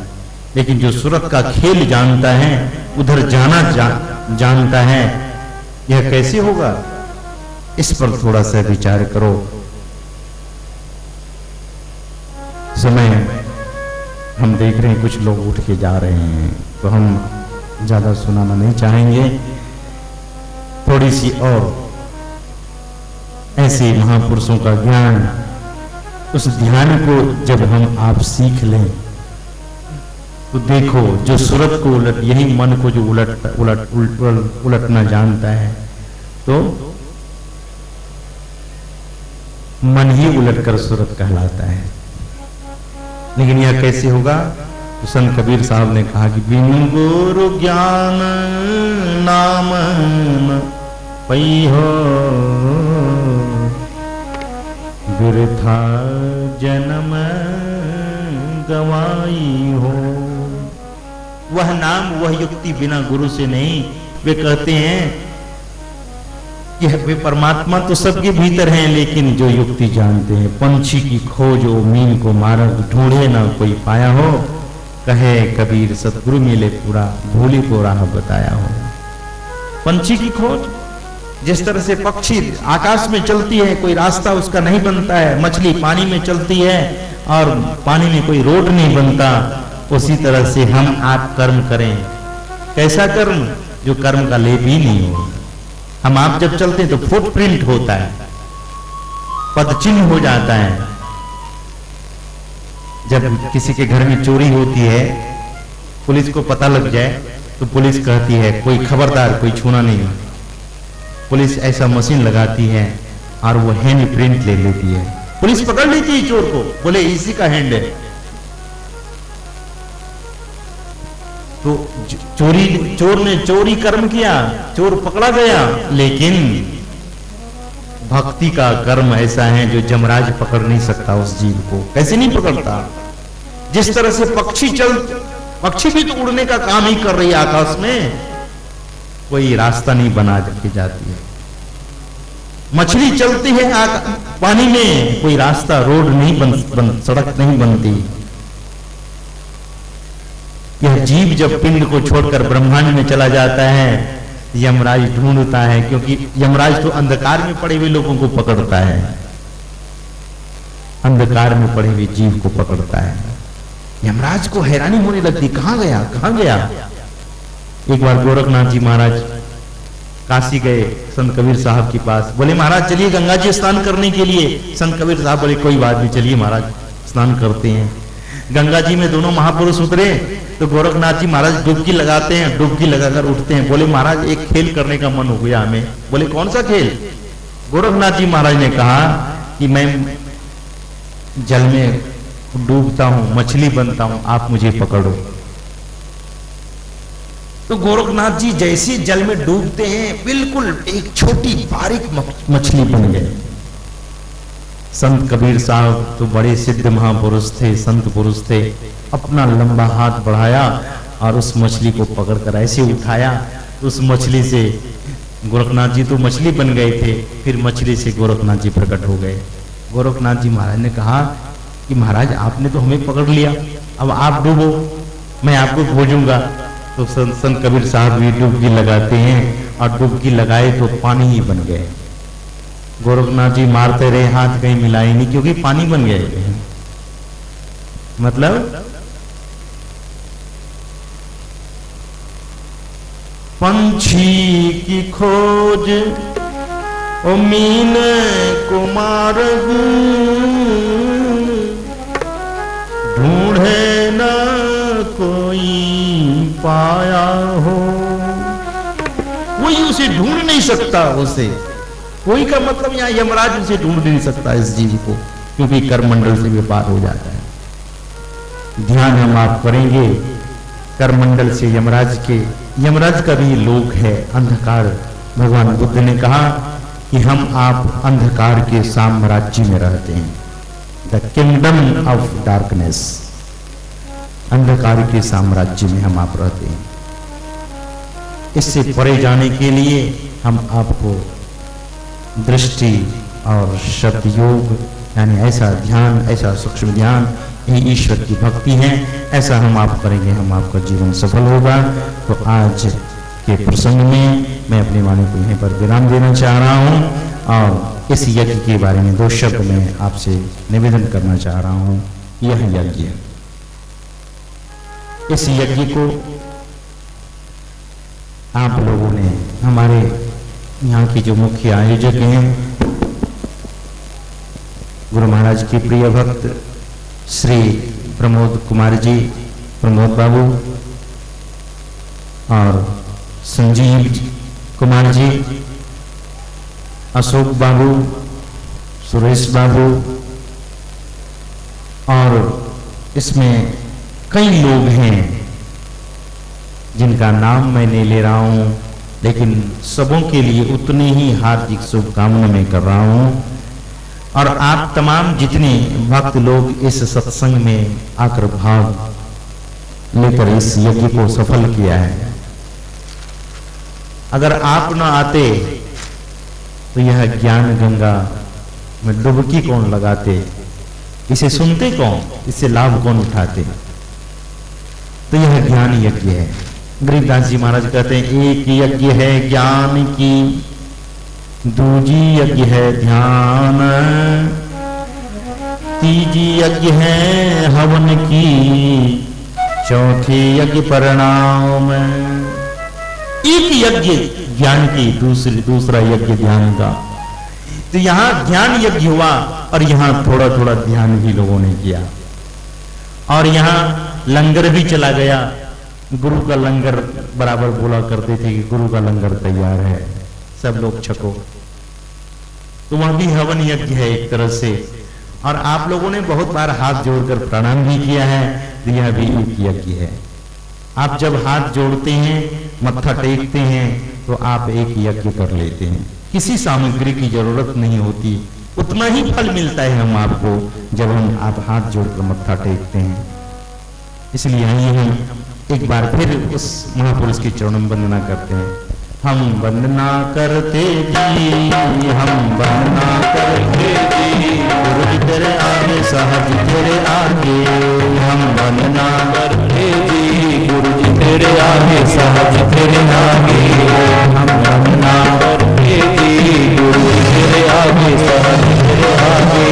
लेकिन जो सूरत का खेल जानता है, उधर जाना जानता है, यह कैसे होगा? इस पर थोड़ा सा विचार करो। समय हम देख रहे हैं कुछ लोग उठ के जा रहे हैं, तो हम ज्यादा सुनाना नहीं चाहेंगे। थोड़ी सी और ऐसे महापुरुषों का ज्ञान, उस ध्यान को जब हम आप सीख लें तो देखो, जो सूरत को यही मन को जो उलटना जानता है, तो मन ही उलटकर सूरत कहलाता है। लेकिन यह कैसे होगा? तो संत कबीर साहब ने कहा कि बिनु गुरु ज्ञान नाम न पैहो, बिरथा जन्म गवाई हो। वह नाम वह युक्ति बिना गुरु से नहीं। वे कहते हैं कि वे परमात्मा तो सबके भीतर हैं, लेकिन जो युक्ति जानते हैं, पंछी की खोज ओ मीन को मारग, ढूंढे ना कोई पाया हो, कहे कबीर सतगुरु मिले पूरा, भूली को राह बताया हो। पंछी की खोज, जिस तरह से पक्षी आकाश में चलती है, कोई रास्ता उसका नहीं बनता है, मछली पानी में चलती है और पानी में कोई रोड नहीं बनता, उसी तरह से हम आप कर्म करें। कैसा कर्म? जो कर्म का लेप ही नहीं हो। हम आप जब चलते हैं तो फुटप्रिंट होता है, पद चिन्ह हो जाता है। जब किसी के घर में चोरी होती है, पुलिस को पता लग जाए तो पुलिस कहती है कोई खबरदार, कोई छूना नहीं। पुलिस ऐसा मशीन लगाती है और वो हैंड प्रिंट ले लेती है। पुलिस पकड़ लेती है चोर को, बोले इसी का हैंड है। तो चोर ने चोरी कर्म किया, चोर पकड़ा गया, लेकिन भक्ति का कर्म ऐसा है जो यमराज पकड़ नहीं सकता उस जीव को। कैसे नहीं पकड़ता? जिस तरह से पक्षी भी तो उड़ने का काम ही कर रही है आकाश में, कोई रास्ता नहीं बना के जाती है। मछली चलती है पानी में, कोई रास्ता, रोड नहीं सड़क नहीं बनती। यह जीव जब पिंड को छोड़कर ब्रह्मांड में चला जाता है, यमराज ढूंढता है, क्योंकि यमराज तो अंधकार में पड़े हुए लोगों को पकड़ता है, अंधकार में पड़े हुए जीव को पकड़ता है। यमराज को हैरानी होने लगती, कहां गया कहां गया। एक बार गोरखनाथ जी महाराज काशी गए संत कबीर साहब के पास, बोले महाराज चलिए गंगा जी स्नान करने के लिए। संत कबीर साहब बोले कोई बात नहीं, चलिए महाराज स्नान करते हैं। गंगा जी में दोनों महापुरुष उतरे तो गोरखनाथ जी महाराज डुबकी लगाते हैं, डुबकी लगाकर उठते हैं। बोले महाराज एक खेल करने का मन हो गया हमें। बोले कौन सा खेल? गोरखनाथ जी महाराज ने कहा कि मैं जल में डूबता हूं, मछली बनता हूं, आप मुझे पकड़ो। तो गोरखनाथ जी जैसे जल में डूबते हैं, बिल्कुल एक छोटी बारीक मछली बन गए। संत कबीर साहब तो बड़े सिद्ध महापुरुष थे, संत पुरुष थे, अपना लंबा हाथ बढ़ाया और उस मछली को पकड़कर ऐसे उठाया, उस मछली से गोरखनाथ जी तो मछली बन गए थे, फिर मछली से गोरखनाथ जी प्रकट हो गए। गोरखनाथ जी महाराज ने कहा कि महाराज आपने तो हमें पकड़ लिया, अब आप डूबो, मैं आपको खोजूंगा। तो संत कबीर साहब भी डुबकी लगाते हैं और डुबकी लगाए तो पानी ही बन गए। गोरखनाथ जी मारते रहे, हाथ कहीं मिलाए नहीं, क्योंकि पानी बन गए। मतलब पंछी की खोज ओ मीन कुमार ढूंढे न कोई पाया हो। कोई उसे ढूंढ नहीं सकता, उसे कोई का मतलब यहां यमराज उसे ढूंढ नहीं सकता इस जीव को, क्योंकि कर्मंडल से व्यापार हो जाता है। ध्यान हम आप करेंगे कर्मंडल से यमराज के, यमराज का भी लोक है अंधकार। भगवान बुद्ध ने कहा कि हम आप अंधकार के साम्राज्य में रहते हैं, द किंगडम ऑफ डार्कनेस, अंधकार के साम्राज्य में हम आप रहते हैं। इससे परे जाने के लिए हम आपको दृष्टि और सतयोग यानी ऐसा ध्यान, ऐसा सूक्ष्म ध्यान, ये ईश्वर की भक्ति है, ऐसा हम आप करेंगे, हम आपका जीवन सफल होगा। तो आज के प्रसंग में मैं अपनी वाणी को यहीं पर विराम देना चाह रहा हूं और इस यज्ञ के बारे में 2 शब्द में आपसे निवेदन करना चाह रहा हूं। यह यज्ञ, इस यज्ञ को आप लोगों ने, हमारे यहाँ की जो मुख्य आयोजक हैं, गुरु महाराज के प्रिय भक्त श्री प्रमोद कुमार जी, प्रमोद बाबू और संजीव कुमार जी, अशोक बाबू, सुरेश बाबू, और इसमें कई लोग हैं जिनका नाम मैं नहीं ले रहा हूं, लेकिन सबों के लिए उतनी ही हार्दिक शुभकामना मैं कर रहा हूं। और आप तमाम जितने भक्त लोग इस सत्संग में आकर भाग लेकर इस यज्ञ को सफल किया है, अगर आप न आते तो यह ज्ञान गंगा में डुबकी कौन लगाते, इसे सुनते कौन, इससे लाभ कौन उठाते। तो यह ज्ञान यज्ञ है। गरीबदास जी महाराज कहते हैं, एक यज्ञ है ज्ञान की, दूजी यज्ञ है ध्यान, तीजी यज्ञ है हवन की, चौथी यज्ञ परिणाम। एक यज्ञ ज्ञान की, दूसरा यज्ञ ध्यान का। तो यहां ध्यान यज्ञ हुआ और यहां थोड़ा थोड़ा ध्यान भी लोगों ने किया। और यहाँ लंगर भी चला गया। गुरु का लंगर बराबर बोला करते थे कि गुरु का लंगर तैयार है, सब लोग छको। तो वह भी हवन यज्ञ है एक तरह से। और आप लोगों ने बहुत बार हाथ जोड़कर प्रणाम भी किया है, तो यह भी एक यज्ञ है। आप जब हाथ जोड़ते हैं, मत्था टेकते हैं, तो आप एक यज्ञ कर लेते हैं। किसी सामग्री की जरूरत नहीं होती, उतना ही फल मिलता है हम आपको जब हम आप हाथ जोड़कर मत्था टेकते हैं। इसलिए आइए हम एक बार फिर उस महापुरुष के चरणों में वंदना करते हैं। हम वंदना करते जी, हम वंदना करते जी, गुरु जी तेरे आगे, साहब जी तेरे आगे। हम वंदना करते जी, गुरु जी तेरे आगे, साहब जी तेरे आगे। हम वंदना करते जी, गुरु जी तेरे आगे, साहब जी तेरे आगे।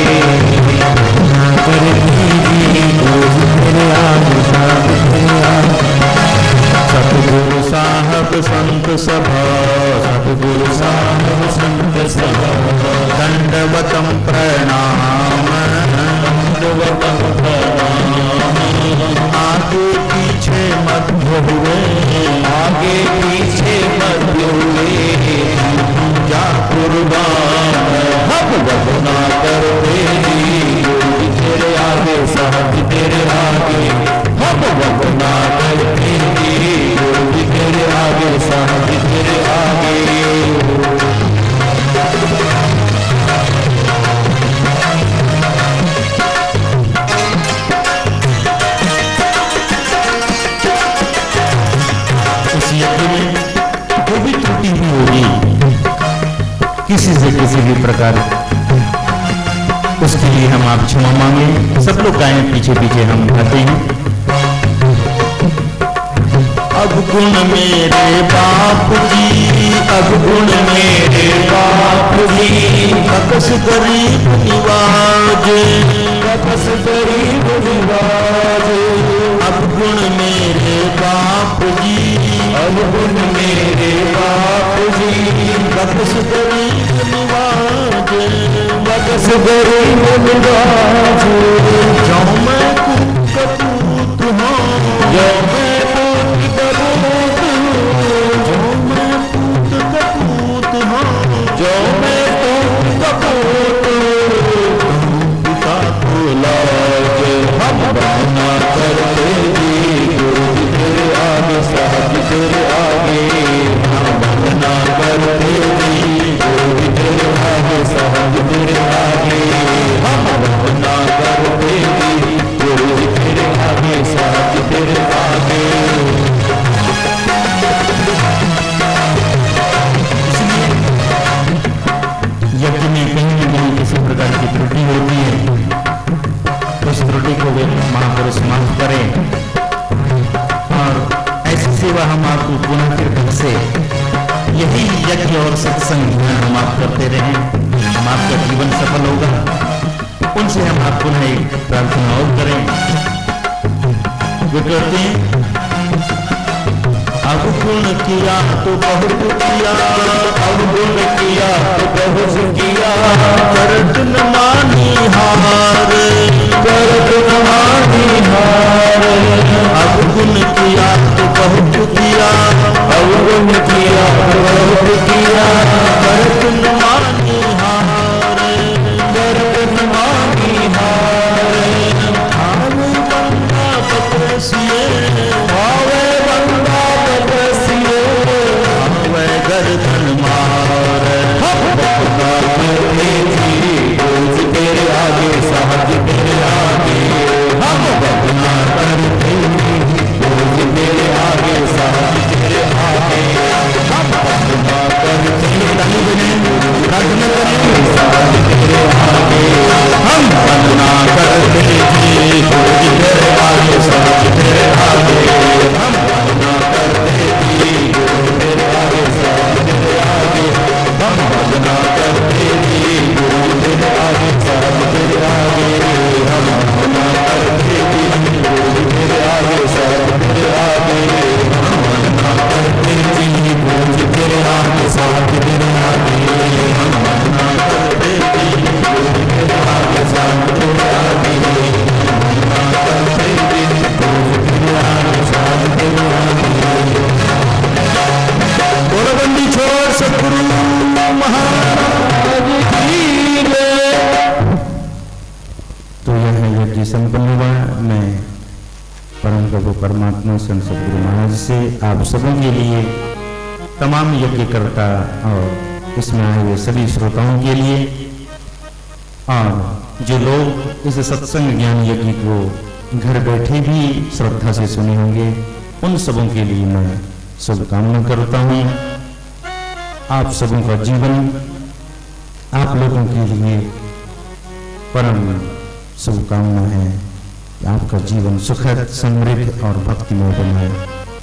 करते जी, गुरु जी तेरे आगे, साहब जी तेरे आगे। सतगुरु साहब संत सभा, सतगुरु साहब संत सभा, दंडवतम प्रणाम, दंडवतम प्रणाम। आगे पीछे मध्य हुए, आगे पीछे मध्य हुए, पूजा कुर्बान हम वंदना करते जी, गुरु जी तेरे आगे, साहब जी तेरे आगे। हम वंदना करते जी, गुरु जी तेरे आगे, साहब जी तेरे आगे। उस यज्ञ में कोई भी त्रुटि भी होगी किसी से किसी भी प्रकार, उसके लिए हम आप क्षमा मांगे। सब लोग गाएं, पीछे पीछे हम गाते हैं। अवगुण मेरे बाप जी, अवगुण मेरे बाप जी, बकस गरीब निवाज, बकस गरीब निवाज। अवगुण मेरे बाप जी, अवगुण मेरे बाप जी, बकस गरीब निवाज, बकस गरीब निवाज। जो मैं कपूत हूँ, जो मैं महापुरुष माफ करें। और ऐसी सेवा हम आपको पुनः फिर से यही यज्ञ और सत्संग हम आप करते रहें, हम आपका जीवन सफल होगा। उनसे हम आप पुनः एक प्रार्थना और करें। वे कहते हैं, अवगुण किया तो बहुत किया, अवगुण किया तो बहुत किया, करत न मानी हार, करत न मानी हार। अवगुण किया तो बहुत किया, अवगुण किया तो बहुत किया, करत न मानी हार, करत न मानी हार। आवे बंदा बकसिए, आवे बंदा बकसिए, आवे गर्दन मार। वंदना करते जी, गुरु जी तेरे आगे, साहब जी तेरे आगे। यज्ञ संपन्न हुआ। मैं परम प्रभु परमात्मा संत सद्गुरु महाराज से आप सबों के लिए, तमाम यज्ञकर्ता और इसमें आए हुए सभी श्रोताओं के लिए, और जो लोग इस सत्संग ज्ञान यज्ञ को घर बैठे भी श्रद्धा से सुने होंगे, उन सबों के लिए मैं शुभकामना करता हूँ। आप सबों का जीवन आप लोगों के लिए परम शुभकामना है कि आपका जीवन सुखद, समृद्ध और भक्तिमय बने।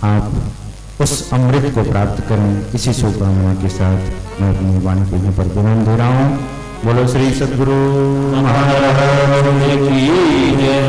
आप उस अमृत को प्राप्त करें। इसी शुभकामना के साथ मैं अपनी वाणी को यहीं पर विराम दे रहा हूँ। बोलो श्री सद्गुरु महाराज की जय।